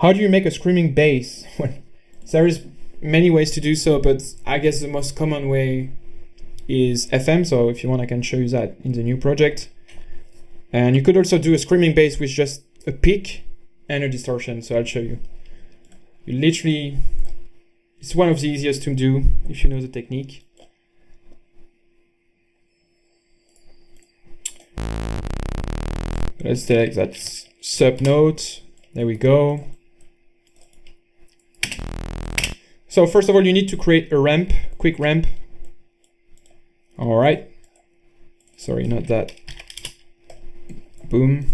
do you make a screaming bass? Well, there is many ways to do so, but I guess the most common way is FM. So if you want, I can show you that in the new project. And you could also do a screaming bass with just a peak and a distortion. So I'll show you. It's one of the easiest to do if you know the technique. Let's select that sub note. There we go. So first of all, you need to create a ramp, quick ramp. All right. Sorry, not that. Boom.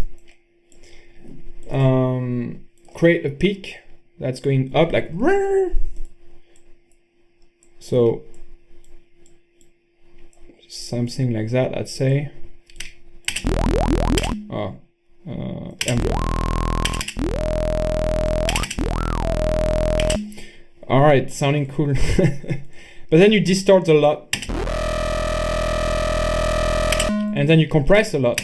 Create a peak that's going up like. So something like that, I'd say. All right, sounding cool. But then you distort a lot. And then you compress a lot.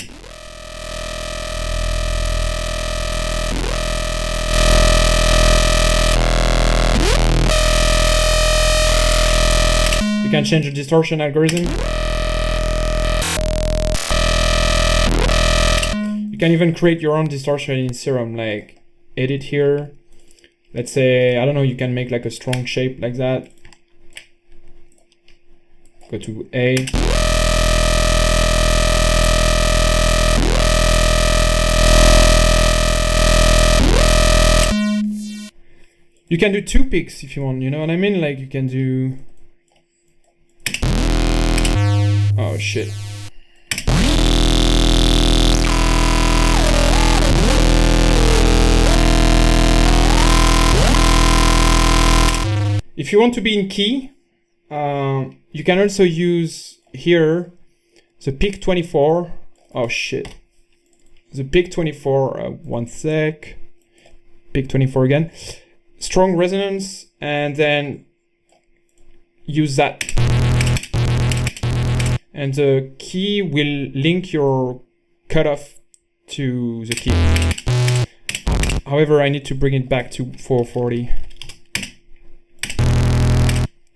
You can change the distortion algorithm. You can even create your own distortion in Serum, like edit here. Let's say, I don't know, you can make like a strong shape like that. Go to A. You can do two picks if you want, you know what I mean? Like you can do... Oh shit. If you want to be in key, you can also use here the pick 24. Oh shit. The pick 24, one sec. Pick 24 again. Strong resonance, and then use that. And the key will link your cutoff to the key. However, I need to bring it back to 440.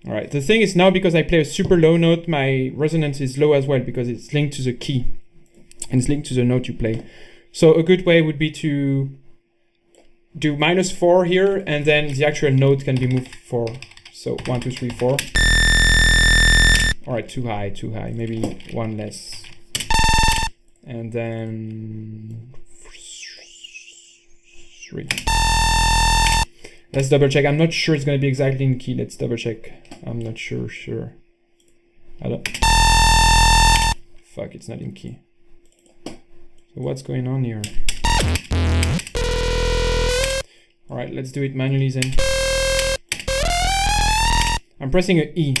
All right, the thing is now, because I play a super low note, my resonance is low as well because it's linked to the key and it's linked to the note you play. So a good way would be to do -4 here, and then the actual note can be moved 4. So 1, 2, 3, 4. All right, too high. Maybe one less. And then 3. Let's double check. I'm not sure it's gonna be exactly in key. Let's double check. I'm not sure. I don't. Fuck, it's not in key. So what's going on here? All right, let's do it manually then. I'm pressing a E.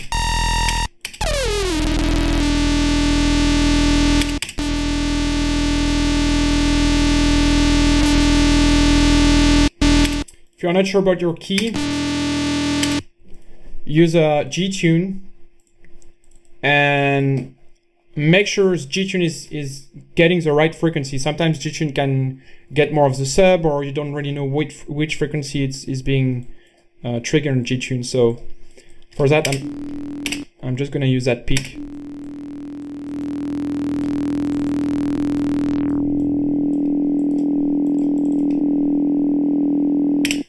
If you're not sure about your key, use a G tune and make sure G tune is getting the right frequency. Sometimes G tune can get more of the sub, or you don't really know which frequency is being triggered in G tune. So for that, I'm just gonna use that peak.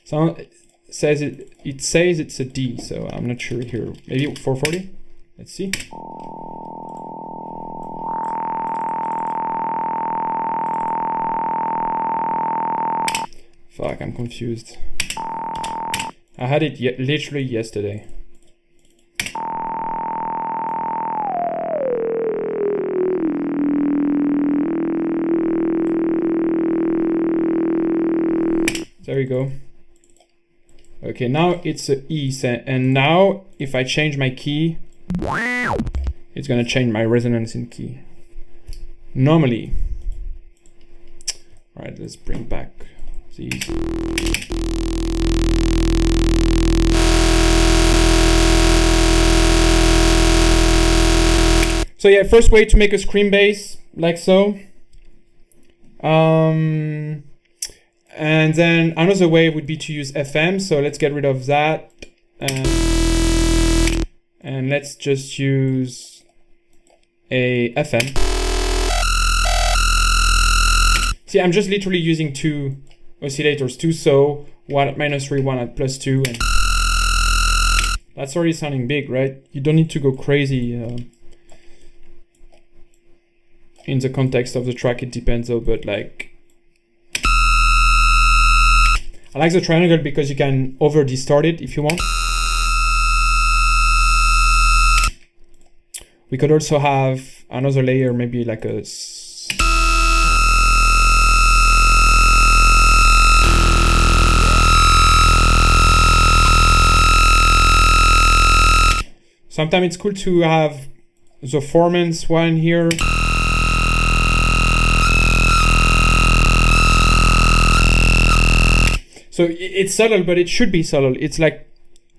So it says it's a D, so I'm not sure here. Maybe 440. Let's see. Fuck, I'm confused. I had it literally yesterday. There we go. Okay, now it's a E, and now if I change my key, it's gonna change my resonance in key. Normally. All right, let's bring back these. So yeah, first way to make a scream bass, like so. And then another way would be to use FM. So let's get rid of that. And let's just use a FM. See, I'm just literally using 2 oscillators, 2 so, 1 at -3, 1 at +2. And that's already sounding big, right? You don't need to go crazy. In the context of the track, it depends though, but like, I like the triangle because you can over distort it if you want. We could also have another layer, maybe like a sometimes it's cool to have the formants one here. So it's subtle, but it should be subtle. It's like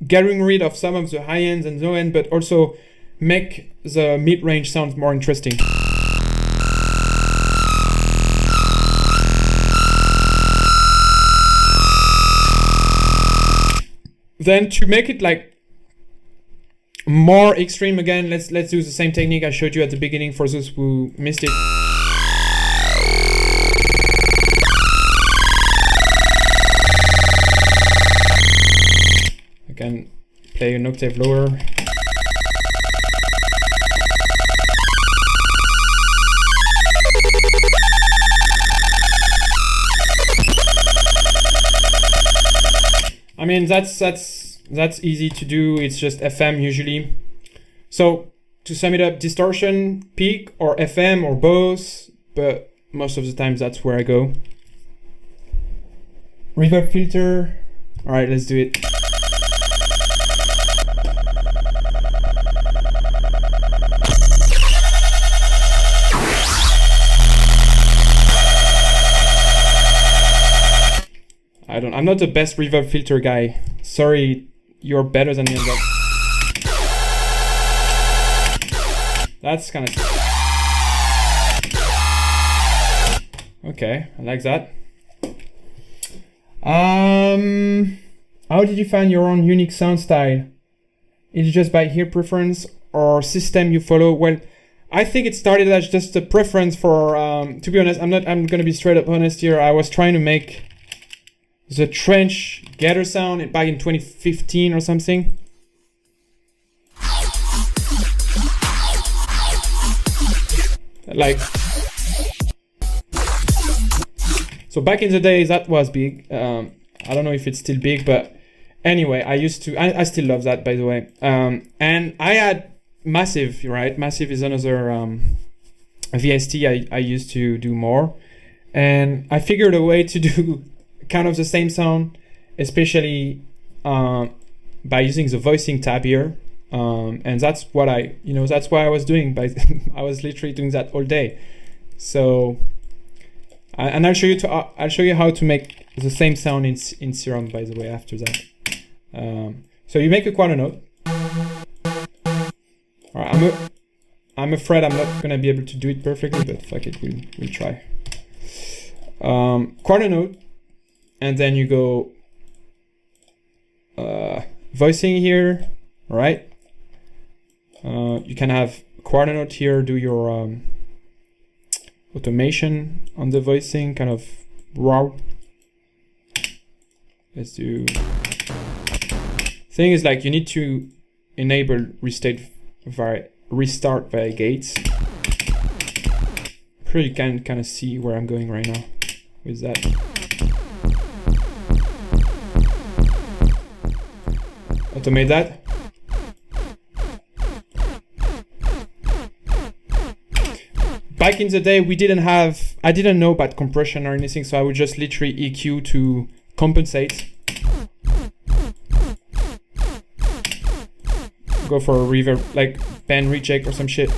getting rid of some of the high ends and low end, but also make the mid-range sounds more interesting. Then to make it like more extreme again, let's do the same technique I showed you at the beginning for those who missed it. I can play an octave lower. I mean, that's easy to do. It's just FM usually. So to sum it up, distortion, peak, or FM, or both, but most of the times that's where I go. Reverb filter. All right, let's do it. I'm not the best reverb filter guy. Sorry, you're better than me on that. That's kind of... Okay, I like that. How did you find your own unique sound style? Is it just by ear preference or system you follow? Well, I think it started as just a preference for, to be honest, I'm gonna be straight up honest here. I was trying to make the trench getter sound back in 2015 or something. Like, so back in the days that was big. I don't know if it's still big, but anyway, I still love that, by the way. And I had Massive, right? Massive is another VST I used to do more. And I figured a way to do kind of the same sound, especially by using the voicing tab here. And that's what that's what I was doing. I was literally doing that all day. So, and I'll show you how to make the same sound in Serum, by the way, after that. So you make a quarter note. All right, I'm afraid I'm not gonna be able to do it perfectly, but fuck it, we'll try. Quarter note, and then you go voicing here, right? You can have quarter note here, do your automation on the voicing, kind of raw. Let's do. Thing is, like, you need to enable restart via gates. Pretty you can kind of see where I'm going right now with that. Automate that. Back in the day, I didn't know about compression or anything, so I would just literally EQ to compensate. Go for a reverb, like band reject or some shit.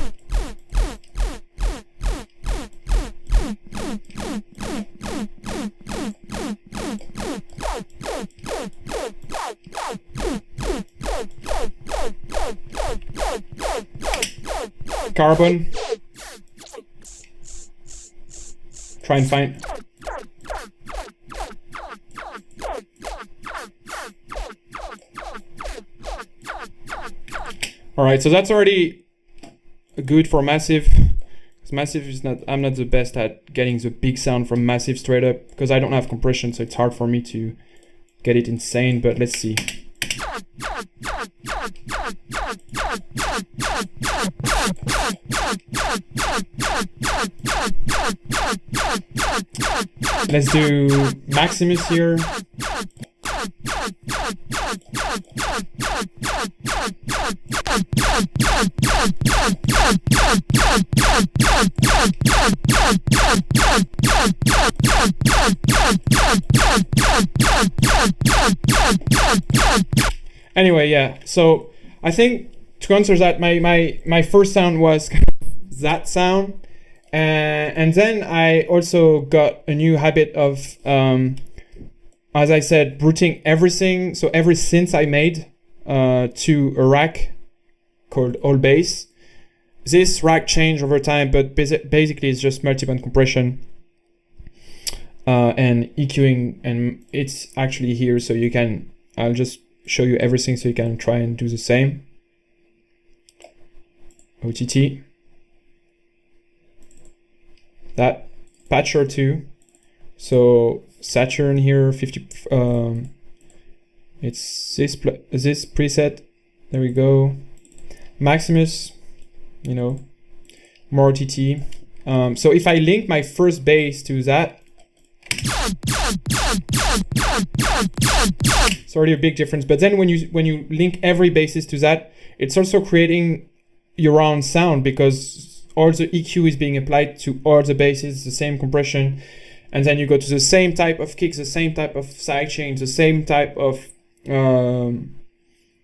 Carbon. Try and find. All right, so that's already good for Massive. Because Massive is I'm not the best at getting the big sound from Massive straight up because I don't have compression, so it's hard for me to get it insane. But let's see. Let's do Maximus here. Anyway, yeah, so I think to answer that, my first sound was kind of that sound. And then I also got a new habit of, as I said, routing everything. So every synth I made to a rack called All Bass. This rack changed over time, but basically it's just multiband compression and EQing, and it's actually here. So you can, I'll just show you everything so you can try and do the same. OTT. That patcher too. So Saturn here, 50. It's this preset. There we go. Maximus, more OTT. So if I link my first bass to that, it's already a big difference. But then when you link every bassist to that, it's also creating your own sound because all the EQ is being applied to all the basses, the same compression, and then you go to the same type of kicks, the same type of sidechains, the same type of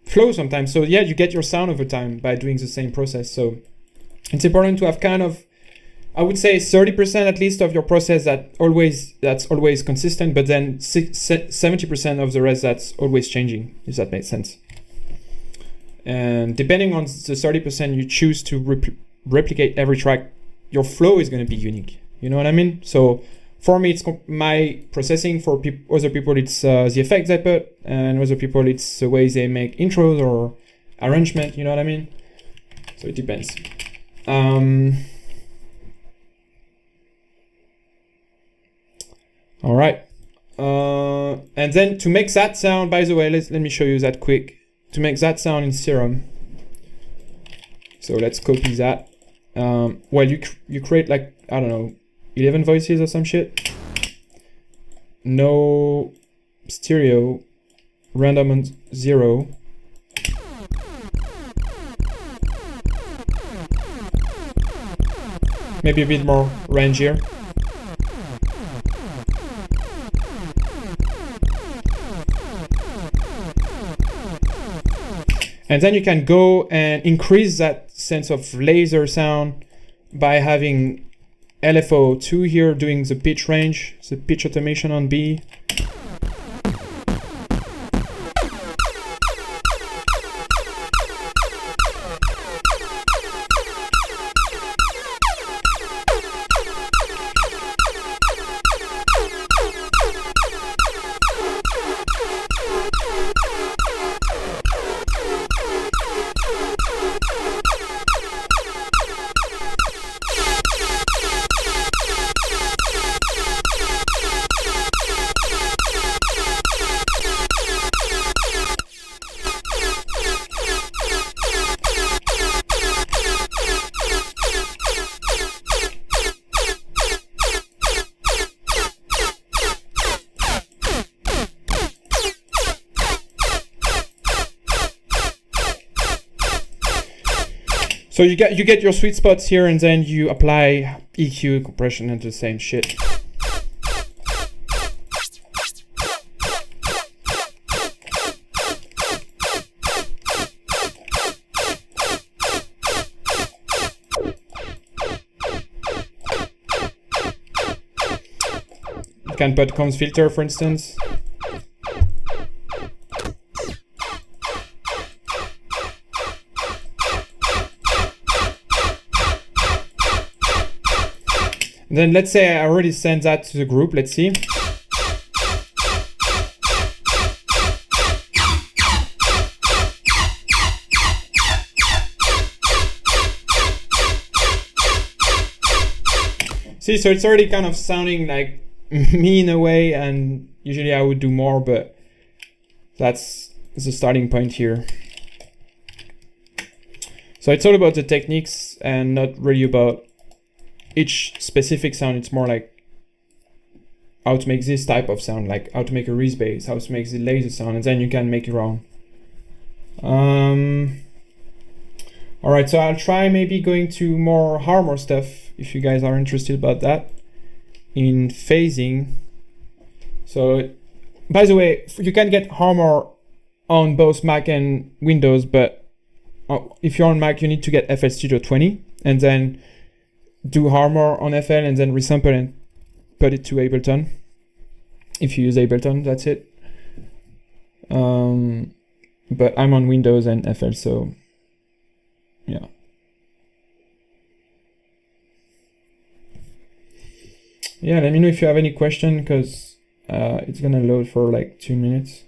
flow sometimes. So yeah, you get your sound over time by doing the same process. So it's important to have kind of, I would say 30% at least of your process that's always consistent, but then 70% of the rest that's always changing, if that makes sense. And depending on the 30% you choose to replicate every track, your flow is going to be unique. You know what I mean? So for me, it's my processing. For other people, it's the effects I put, and other people, it's the ways they make intros or arrangement. You know what I mean? So it depends. All right. And then to make that sound, by the way, let me show you that quick. To make that sound in Serum. So let's copy that. Well, you create like, I don't know, 11 voices or some shit. No stereo, random on 0. Maybe a bit more range here. And then you can go and increase that sense of laser sound by having LFO2 here doing the pitch range, the pitch automation on B. So you get your sweet spots here, and then you apply EQ, compression, and the same shit. You can put comms filter, for instance. Then let's say I already sent that to the group. Let's see. See, so it's already kind of sounding like me in a way, and usually I would do more, but that's the starting point here. So it's all about the techniques and not really about each specific sound. It's more like how to make this type of sound, like how to make a Reese bass, how to make the laser sound, and then you can make your own. Alright, so I'll try maybe going to more Harmor stuff if you guys are interested about that in phasing. So by the way, you can get Harmor on both Mac and Windows, but if you're on Mac, you need to get FL Studio 20 and then do Harmor on FL and then resample and put it to Ableton. If you use Ableton, that's it. But I'm on Windows and FL, so yeah. Yeah, let me know if you have any question, because it's gonna load for like 2 minutes.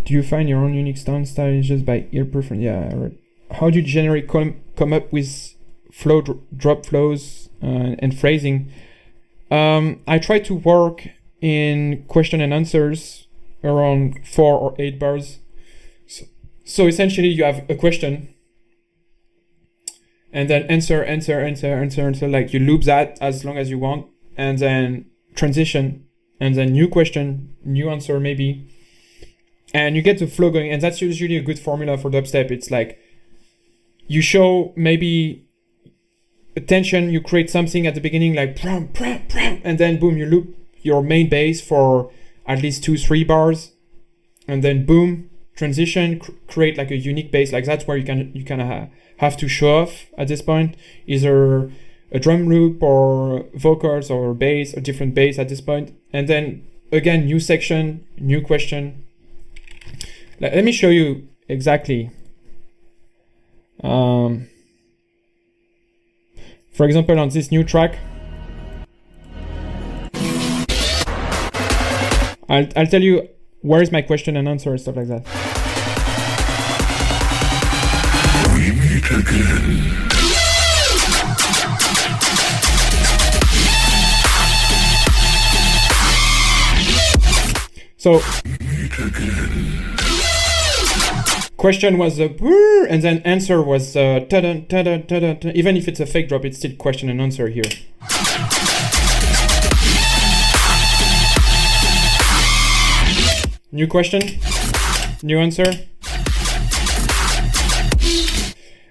Do you find your own unique sound style just by ear preference? Yeah. How do you generally come up with flow drop flows and phrasing? I try to work in question and answers around 4 or 8 bars. So essentially you have a question and then answer, like you loop that as long as you want, and then transition, and then new question, new answer maybe, and you get the flow going. And that's usually a good formula for dubstep. It's like you show maybe attention, you create something at the beginning like pram, pram, pram, and then boom, you loop your main bass for at least 2-3 bars, and then boom, transition, create like a unique bass. Like that's where you kind of have to show off at this point, either a drum loop or vocals or bass, or different bass at this point. And then again, new section, new question. Let me show you exactly. For example, on this new track, I'll tell you where is my question and answer and stuff like that. We meet again. So question was a brrr, and then answer was ta-dun, ta-dun, ta-dun, ta-dun. Even if it's a fake drop, it's still question and answer here. New question, new answer.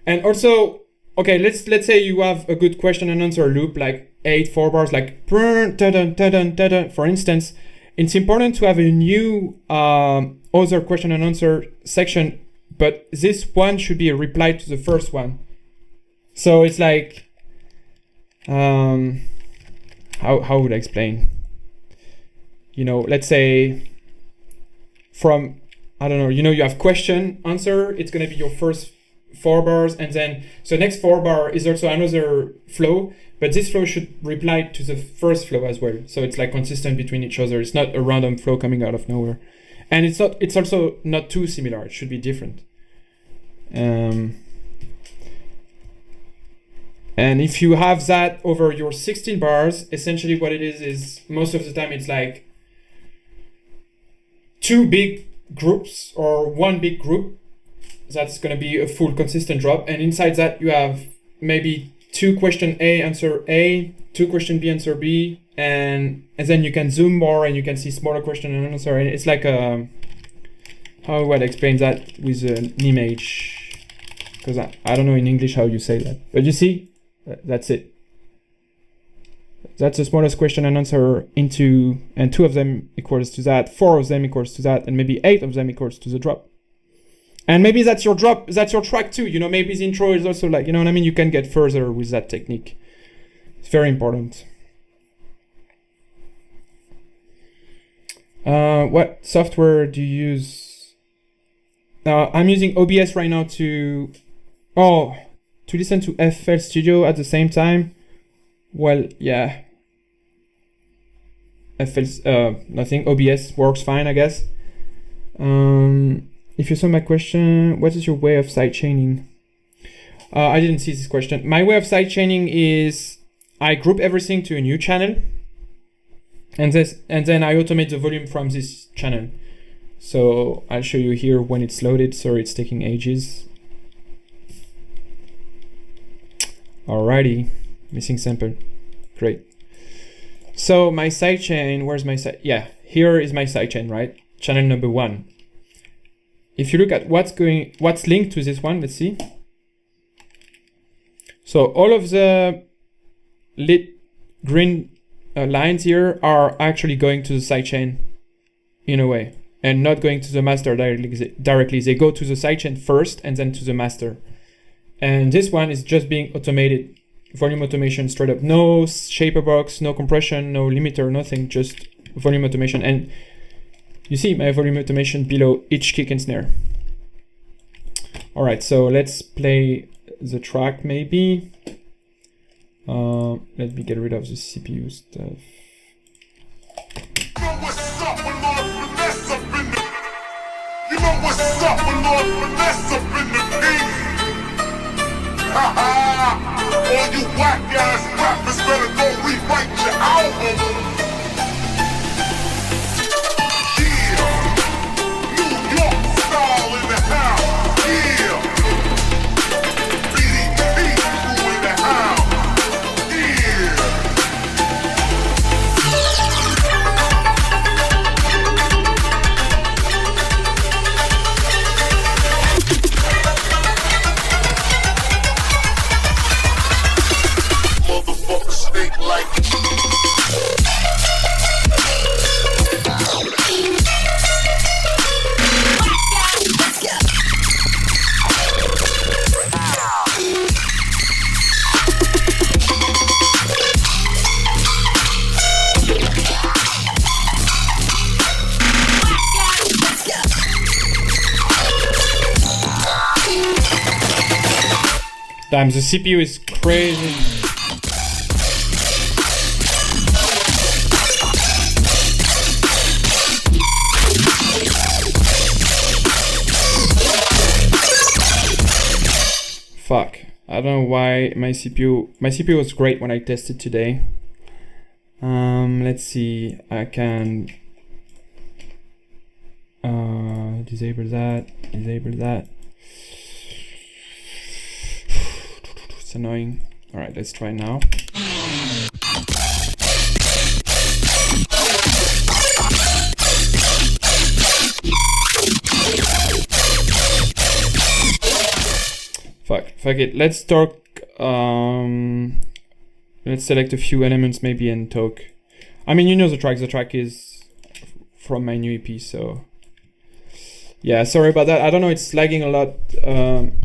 And also, okay, let's say you have a good question and answer loop, like 8 4-bars, like brrr, ta-dun, ta-dun, ta-dun, for instance. It's important to have a new other question and answer section, but this one should be a reply to the first one. So it's like, how would I explain? You know, let's say from, I don't know, you know, you have question, answer, it's going to be your first 4 bars, and then, so next 4 bar is also another flow, but this flow should reply to the first flow as well. So it's like consistent between each other. It's not a random flow coming out of nowhere. And it's also not too similar. It should be different. And if you have that over your 16 bars, essentially what it is most of the time it's like 2 big groups or 1 big group. That's going to be a full consistent drop. And inside that you have maybe 2 question A, answer A, 2 question B, answer B. And then you can zoom more and you can see smaller question and answer. And it's like a, how would I explain that with an image? Because I don't know in English how you say that. But you see, that's it. That's the smallest question and answer into, and 2 of them equals to that, 4 of them equals to that, and maybe 8 of them equals to the drop. And maybe that's your drop, that's your track too. You know, maybe the intro is also like, you know what I mean? You can get further with that technique. It's very important. What software do you use? I'm using OBS right now to listen to FL Studio at the same time. Well, yeah. Nothing. OBS works fine, I guess. If you saw my question, what is your way of sidechaining? I didn't see this question. My way of sidechaining is I group everything to a new channel, and then I automate the volume from this channel. So I'll show you here when it's loaded. Sorry, it's taking ages. Alrighty, missing sample. Great. So my sidechain, where's my side? Yeah, here is my sidechain, right? Channel number 1. If you look at what's linked to this one, let's see. So all of the lit green lines here are actually going to the sidechain in a way, and not going to the master directly. They go to the sidechain first and then to the master. And this one is just being automated, volume automation straight up. No shaper box, no compression, no limiter, nothing, just volume automation. And you see my volume automation below each kick and snare. All right, so let's play the track maybe. Let me get rid of the CPU stuff. You know what's up with Lord Finesse up in the... You know what's up with Lord Finesse up in the beat. Ha ha! All you whack ass rappers better go rewrite your album. Yeah, New York style in the house. Yeah, BDP crew in the house. Damn, the CPU is crazy. Fuck. I don't know why my CPU was great when I tested today. Let's see. I can Disable that. It's annoying. All right, let's try now. Fuck it. Let's talk. Let's select a few elements maybe and talk. I mean, you know the track. The track is from my new EP, so yeah. Sorry about that. I don't know. It's lagging a lot,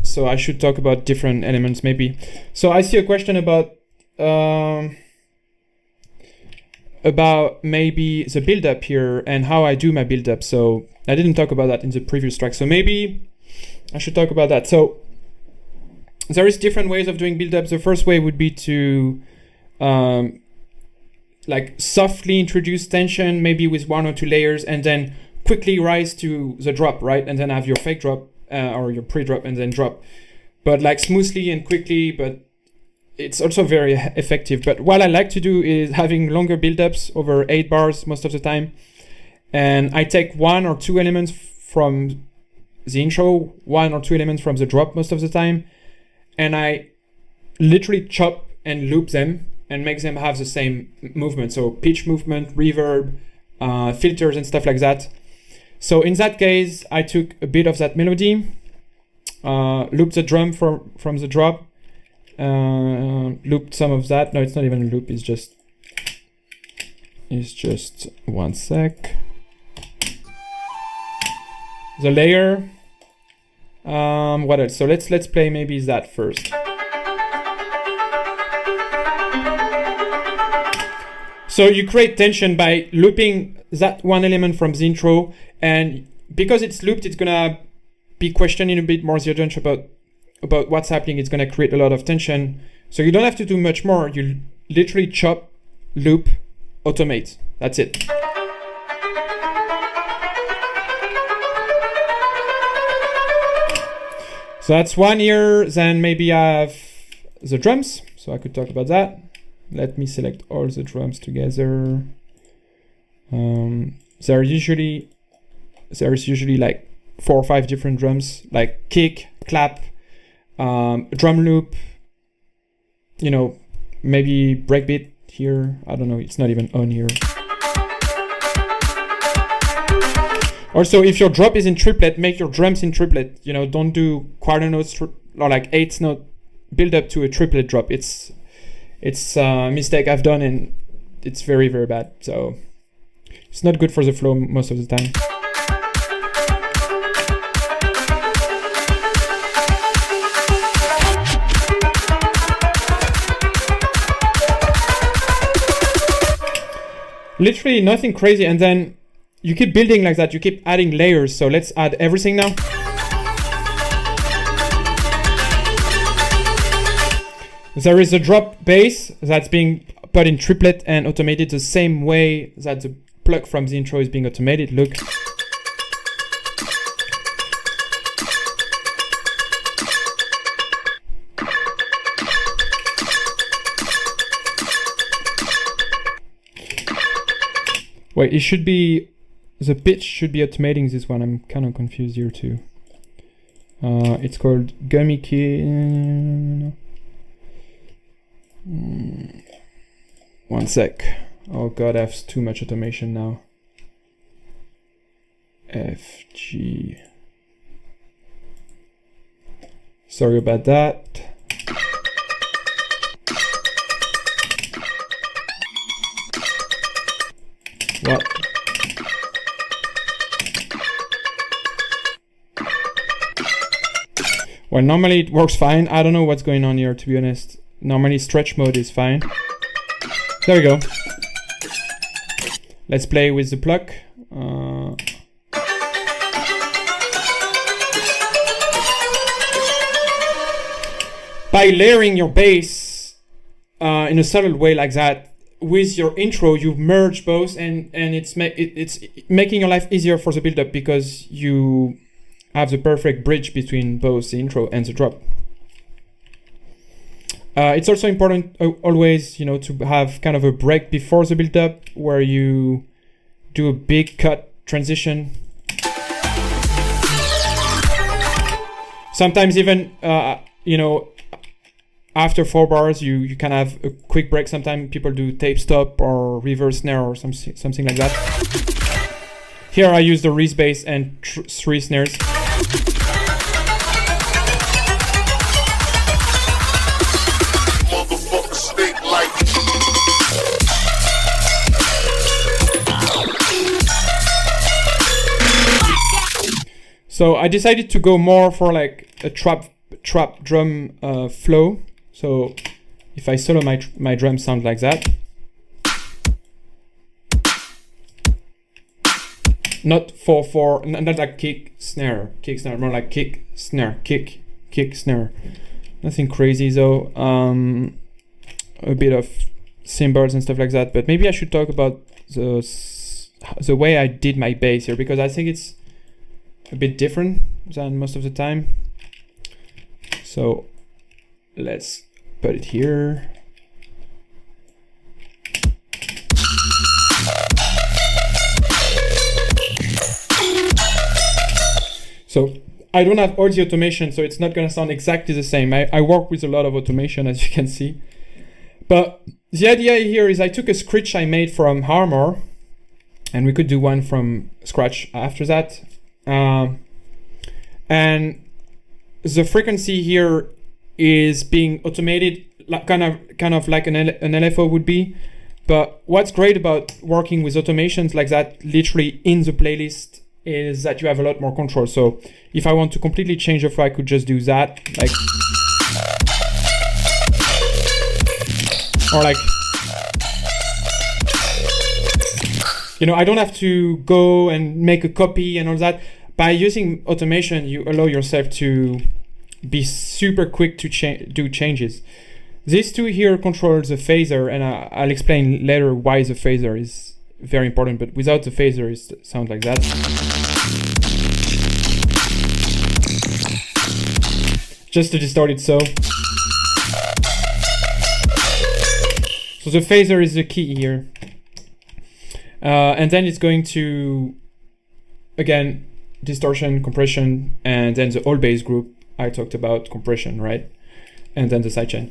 so I should talk about different elements maybe. So I see a question about maybe the build-up here and how I do my build-up. So I didn't talk about that in the previous track. So maybe I should talk about that. So there is different ways of doing build-up. The first way would be to like softly introduce tension, maybe with 1 or 2 layers, and then quickly rise to the drop, right? And then have your fake drop or your pre-drop and then drop. But like smoothly and quickly, but it's also very effective. But what I like to do is having longer build-ups over 8 bars most of the time. And I take 1 or 2 elements from the intro, 1 or 2 elements from the drop most of the time. And I literally chop and loop them and make them have the same movement. So pitch movement, reverb, filters and stuff like that. So in that case, I took a bit of that melody, looped the drum from the drop, looped some of that. No, it's not even a loop, it's just 1 sec. The layer. What else? So let's play maybe that first. So you create tension by looping that one element from the intro, and because it's looped, it's gonna be questioning a bit more the audience about what's happening. It's gonna create a lot of tension. So you don't have to do much more. You literally chop, loop, automate. That's it. So that's one ear. Then maybe I have the drums. So I could talk about that. Let me select all the drums together. There's usually like 4 or 5 different drums, like kick, clap, drum loop, you know, maybe breakbeat here. I don't know, it's not even on here. Also, if your drop is in triplet, make your drums in triplet. You know, don't do quarter notes or like 8th note build up to a triplet drop. It's a mistake I've done, and it's very, very bad. So it's not good for the flow most of the time. Literally nothing crazy, and then you keep building like that. You keep adding layers. So let's add everything now. There is a drop bass that's being put in triplet and automated the same way that the plug from the intro is being automated. Look. Wait, it should be, the pitch should be automating this one. I'm kind of confused here too. It's called Gummy Key. 1 sec. Oh god, I have too much automation now. F, G. Sorry about that. What? Well, normally it works fine. I don't know what's going on here, to be honest. Normally stretch mode is fine. There we go. Let's play with the pluck. By layering your bass in a subtle way like that, with your intro, you merge both, and it's making your life easier for the build-up because you have the perfect bridge between both the intro and the drop. It's also important always, you know, to have kind of a break before the build-up where you do a big cut transition. Sometimes even, after 4 bars, you can have a quick break. Sometimes people do tape stop or reverse snare or something like that. Here I use the Reese bass and 3 snares. Motherfucker stink like. So I decided to go more for like a trap drum flow. So if I solo, my drums sound like that. Not 4/4, not like kick snare, more like kick snare, kick snare. Nothing crazy though. A bit of cymbals and stuff like that. But maybe I should talk about the way I did my bass here, because I think it's a bit different than most of the time. So let's put it here. So I don't have all the automation, so it's not gonna sound exactly the same. I work with a lot of automation, as you can see. But the idea here is I took a scratch I made from Harmor, and we could do one from scratch after that. And the frequency here is being automated, like kind of like an LFO would be. But what's great about working with automations like that, literally in the playlist, is that you have a lot more control. So if I want to completely change the flow, I could just do that, like, or like, I don't have to go and make a copy and all that. By using automation, you allow yourself to be super quick to do changes. These two here control the phaser, and I'll explain later why the phaser is very important, but without the phaser, it sounds like that. Just to distort it so. So the phaser is the key here. And then it's going to, again, distortion, compression, and then the whole bass group. I talked about compression, right? And then the sidechain.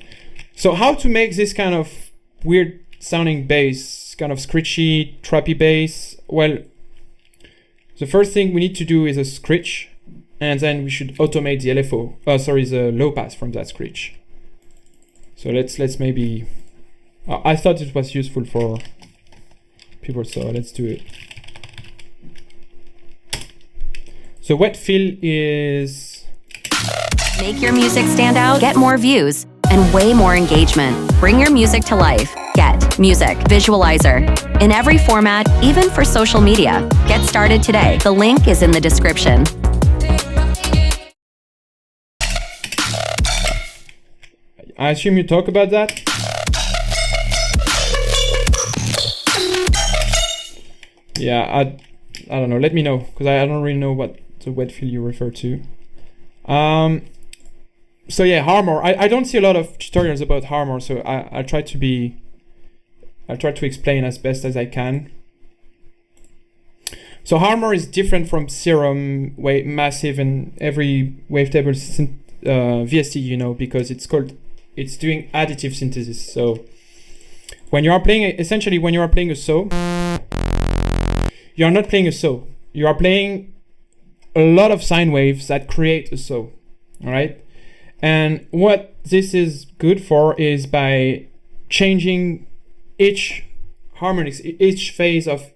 So how to make this kind of weird sounding bass, kind of screechy, trappy bass? Well, the first thing we need to do is a screech, and then we should automate the LFO. The low pass from that screech. So let's maybe. I thought it was useful for people, so let's do it. So wet fill is... Make your music stand out, get more views, and way more engagement. Bring your music to life. Get Music Visualizer. In every format, even for social media. Get started today. The link is in the description. I assume you talk about that? Yeah, I don't know. Let me know, because I don't really know what the wet fill you refer to. So yeah, Harmor. I don't see a lot of tutorials about Harmor, so I'll try to explain as best as I can. So Harmor is different from Serum, Massive, and every wavetable VST, because it's doing additive synthesis. So when you are playing, essentially when you are playing a saw, you are not playing a saw. You are playing a lot of sine waves that create a saw, all right? And what this is good for is by changing each harmonics, each phase of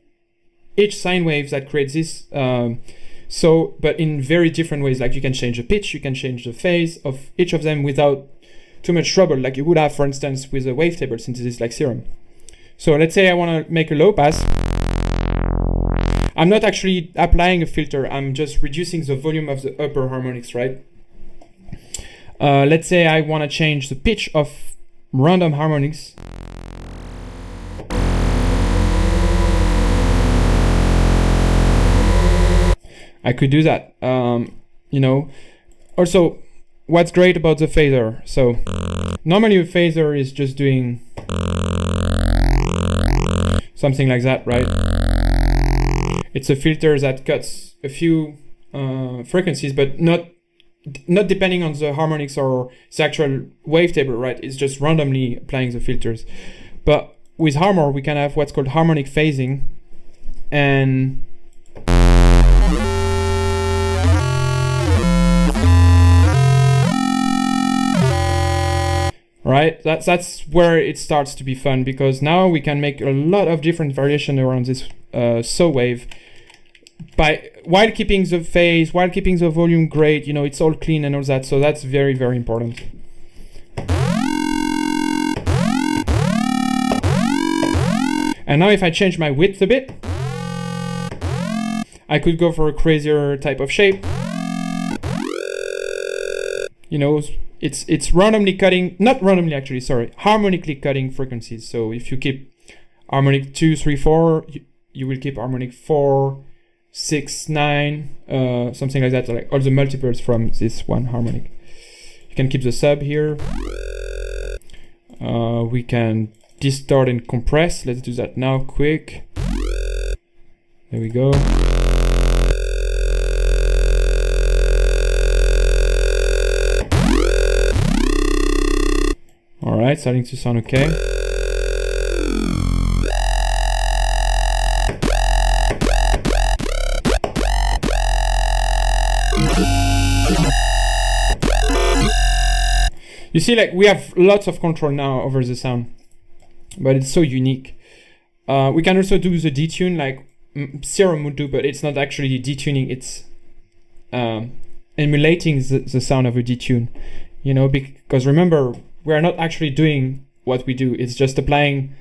each sine waves that creates this, but in very different ways. Like you can change the pitch, you can change the phase of each of them without too much trouble, like you would have, for instance, with a wavetable synthesis like Serum. So let's say I want to make a low pass. I'm not actually applying a filter, I'm just reducing the volume of the upper harmonics, right? Let's say I want to change the pitch of random harmonics. I could do that, Also, what's great about the phaser? So, normally a phaser is just doing something like that, right? It's a filter that cuts a few frequencies, but not not depending on the harmonics or the actual wavetable, right? It's just randomly applying the filters. But with Harmor, we can have what's called harmonic phasing, and right, that's where it starts to be fun, because now we can make a lot of different variation around this saw wave while keeping the phase, while keeping the volume great, you know, it's all clean and all that. So that's very, very important. And now if I change my width a bit, I could go for a crazier type of shape. You know, it's randomly cutting, not randomly actually, sorry, harmonically cutting frequencies. So if you keep harmonic 2, 3, 4, you will keep harmonic 4, 6, 9, something like that, like all the multiples from this one harmonic. You can keep the sub here. We can distort and compress. Let's do that now, quick. There we go. All right, starting to sound okay. You see, like, we have lots of control now over the sound, but it's so unique. We can also do the detune like Serum would do, but it's not actually detuning, it's emulating the sound of a detune, you know, because remember, we are not actually doing what we do, it's just applying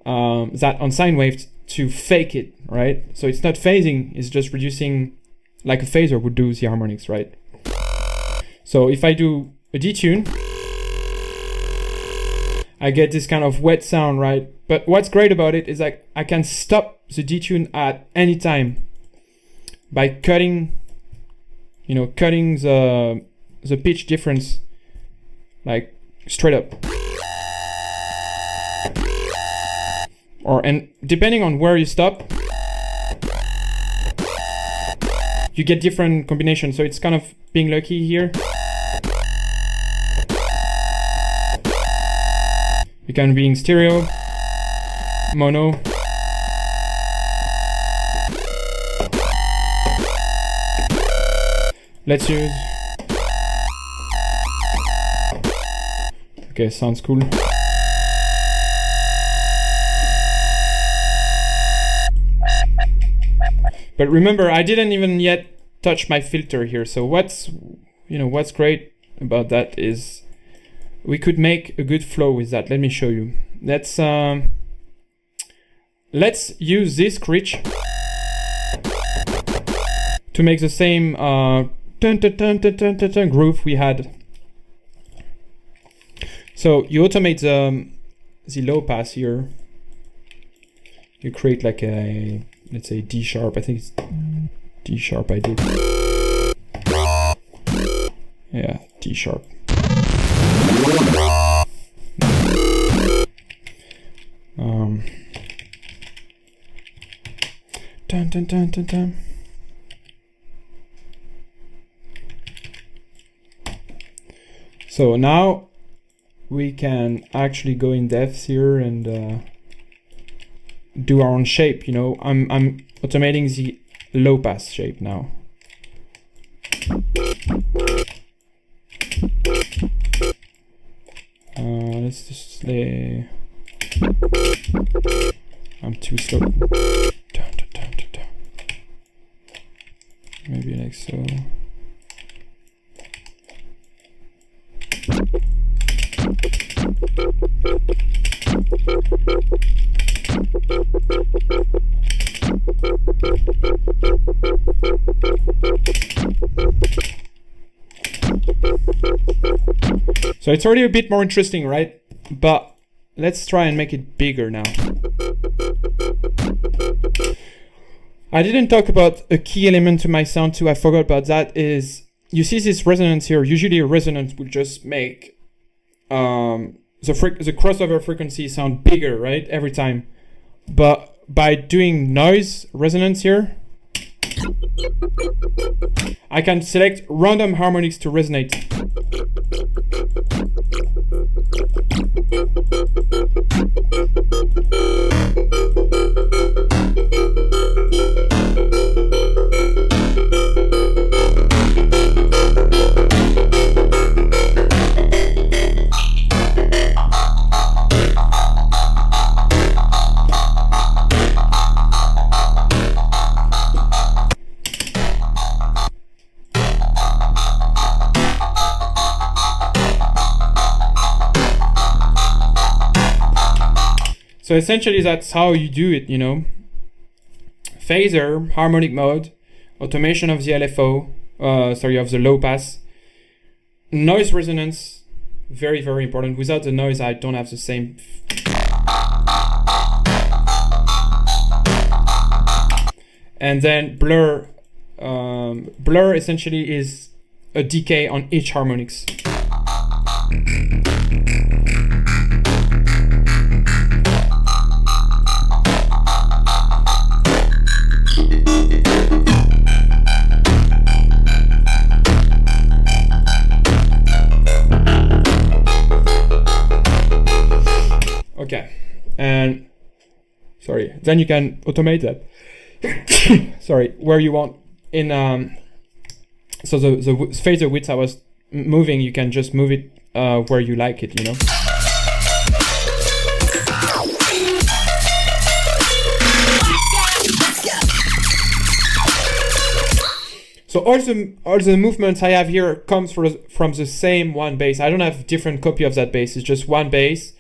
that on sine wave to fake it, right? So it's not phasing, it's just reducing like a phaser would do the harmonics, right? So if I do a detune, I get this kind of wet sound, right? But what's great about it is like I can stop the detune at any time by cutting, you know, cutting the pitch difference like straight up. And depending on where you stop, you get different combinations. So it's kind of being lucky here. You can be in stereo, mono. Let's use. Okay, sounds cool. But remember, I didn't even yet touch my filter here. So what's great about that is we could make a good flow with that. Let me show you. Let's use this screech to make the same groove we had. So you automate the low pass here. You create like a, let's say D sharp. I think it's D sharp I did. Yeah, D sharp. Dun, dun, dun, dun, dun. So now we can actually go in depth here and do our own shape. You know, I'm automating the low pass shape now. Let's just say I'm too slow. Dun, dun, dun, dun, dun. Maybe like so. So it's already a bit more interesting, right? But let's try and make it bigger now. I didn't talk about a key element to my sound too. I forgot about that. Is you see this resonance here? Usually a resonance will just make the crossover frequency sound bigger, right? Every time. But by doing noise resonance here, I can select random harmonics to resonate. So essentially that's how you do it, you know. Phaser, harmonic mode, automation of the LFO, of the low pass. Noise resonance, very, very important. Without the noise, I don't have the same. And then blur. Blur essentially is a decay on each harmonics. Okay, and sorry, then you can automate that. Sorry, where you want in so the phaser width I was moving, you can just move it where you like it, you know. So all the movements I have here comes from the same one bass. I don't have different copy of that bass. It's just one bass.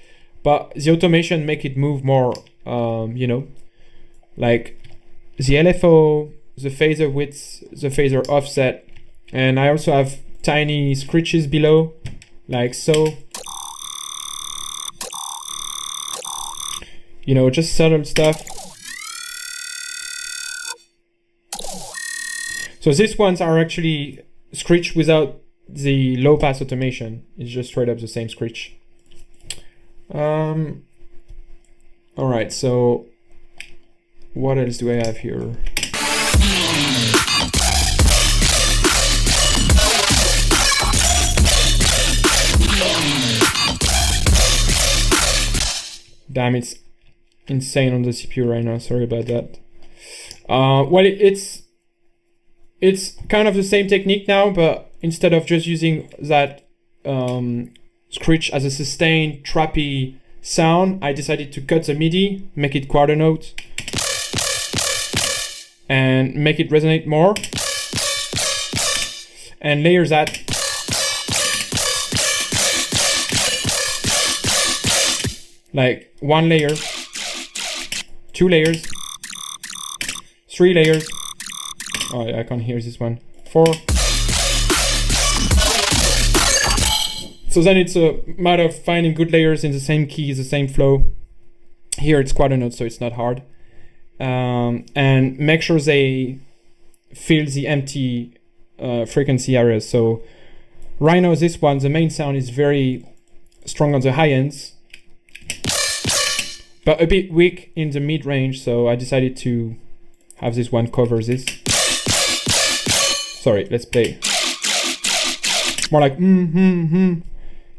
But the automation make it move more, you know, like the LFO, the phaser width, the phaser offset, and I also have tiny screeches below, like so. You know, just subtle stuff. So these ones are actually screech without the low pass automation. It's just straight up the same screech. All right, so what else do I have here? Damn, it's insane on the CPU right now. Sorry about that. Well, it's kind of the same technique now, but instead of just using that screech as a sustained trappy sound, I decided to cut the MIDI, make it quarter note, and make it resonate more, and layer that. Like 1 layer, 2 layers, 3 layers. Oh, I can't hear this one. 4. So then it's a matter of finding good layers in the same keys, the same flow. Here it's quarter notes, so it's not hard. And make sure they fill the empty frequency areas. So right now this one, the main sound is very strong on the high ends, but a bit weak in the mid range. So I decided to have this one cover this. Sorry, let's play. More like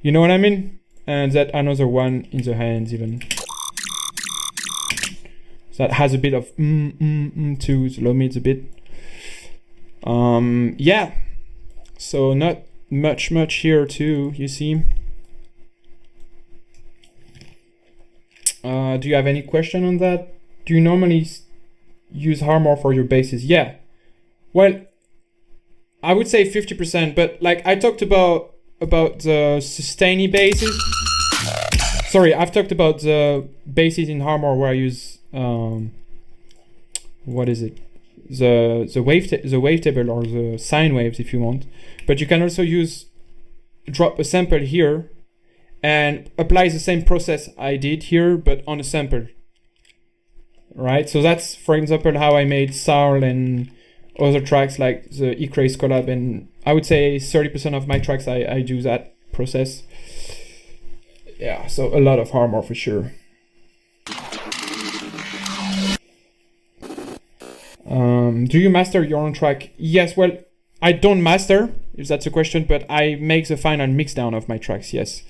you know what I mean? And that another one in the hands even. So that has a bit of too, the low mids a bit. Yeah. So not much here too, you see. Do you have any question on that? Do you normally use Harmor for your basses? Yeah. Well, I would say 50%, but like I talked about the sustainy basses. Sorry, I've talked about the basses in Harmor where I use what is it? The wavetable or the sine waves if you want. But you can also drop a sample here and apply the same process I did here, but on a sample. Right? So that's, for example, how I made Saul and other tracks like the Ecraze collab, and I would say 30% of my tracks I do that process. Yeah, so a lot of Harmor for sure. Do you master your own track? Yes, well, I don't master, if that's a question, but I make the final mix down of my tracks, yes.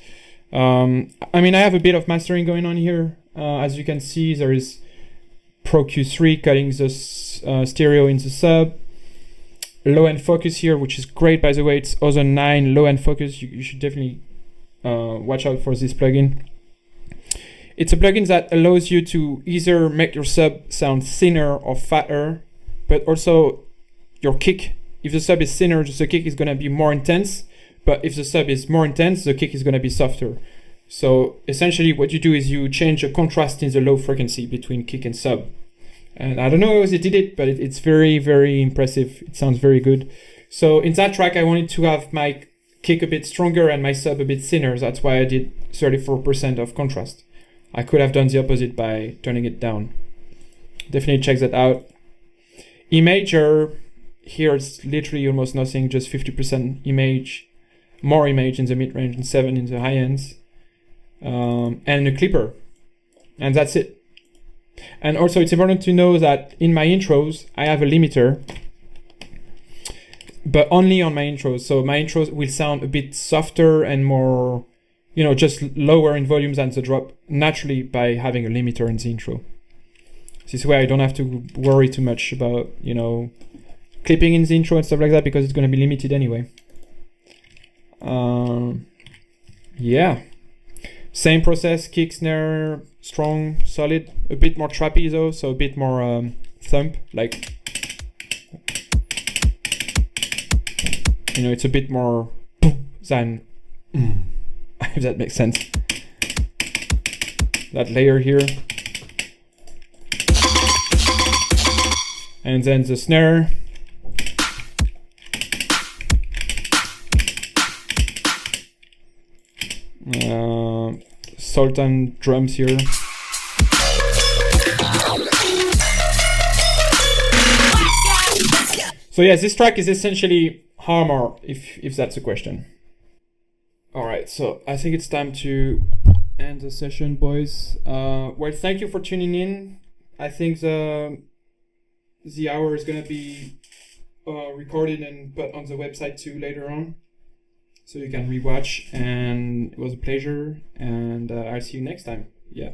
I mean, I have a bit of mastering going on here. As you can see, there is Pro Q3 cutting the stereo in the sub. Low-end focus here, which is great, by the way. It's Ozone 9 low-end focus. You should definitely watch out for this plugin. It's a plugin that allows you to either make your sub sound thinner or fatter, but also your kick. If the sub is thinner, the kick is going to be more intense, but if the sub is more intense, the kick is going to be softer. So essentially what you do is you change the contrast in the low frequency between kick and sub. And I don't know how they did it, but it's very, very impressive. It sounds very good. So in that track, I wanted to have my kick a bit stronger and my sub a bit thinner. That's why I did 34% of contrast. I could have done the opposite by turning it down. Definitely check that out. Imager, here it's literally almost nothing, just 50% image, more image in the mid-range and 7 in the high ends, and a clipper. And that's it. And also it's important to know that in my intros, I have a limiter, but only on my intros. So my intros will sound a bit softer and more, you know, just lower in volume than the drop naturally by having a limiter in the intro. This way I don't have to worry too much about, you know, clipping in the intro and stuff like that, because it's going to be limited anyway. Yeah. Same process, kick, snare, strong, solid, a bit more trappy though, so a bit more thump, like, you know, it's a bit more than, if that makes sense. That layer here. And then the snare. Sultan drums here. So yeah, this track is essentially Harmor, if that's a question. Alright, so I think it's time to end the session, boys. Well, thank you for tuning in. I think the hour is gonna be recorded and put on the website too later on, so you can rewatch, and it was a pleasure, and I'll see you next time. Yeah.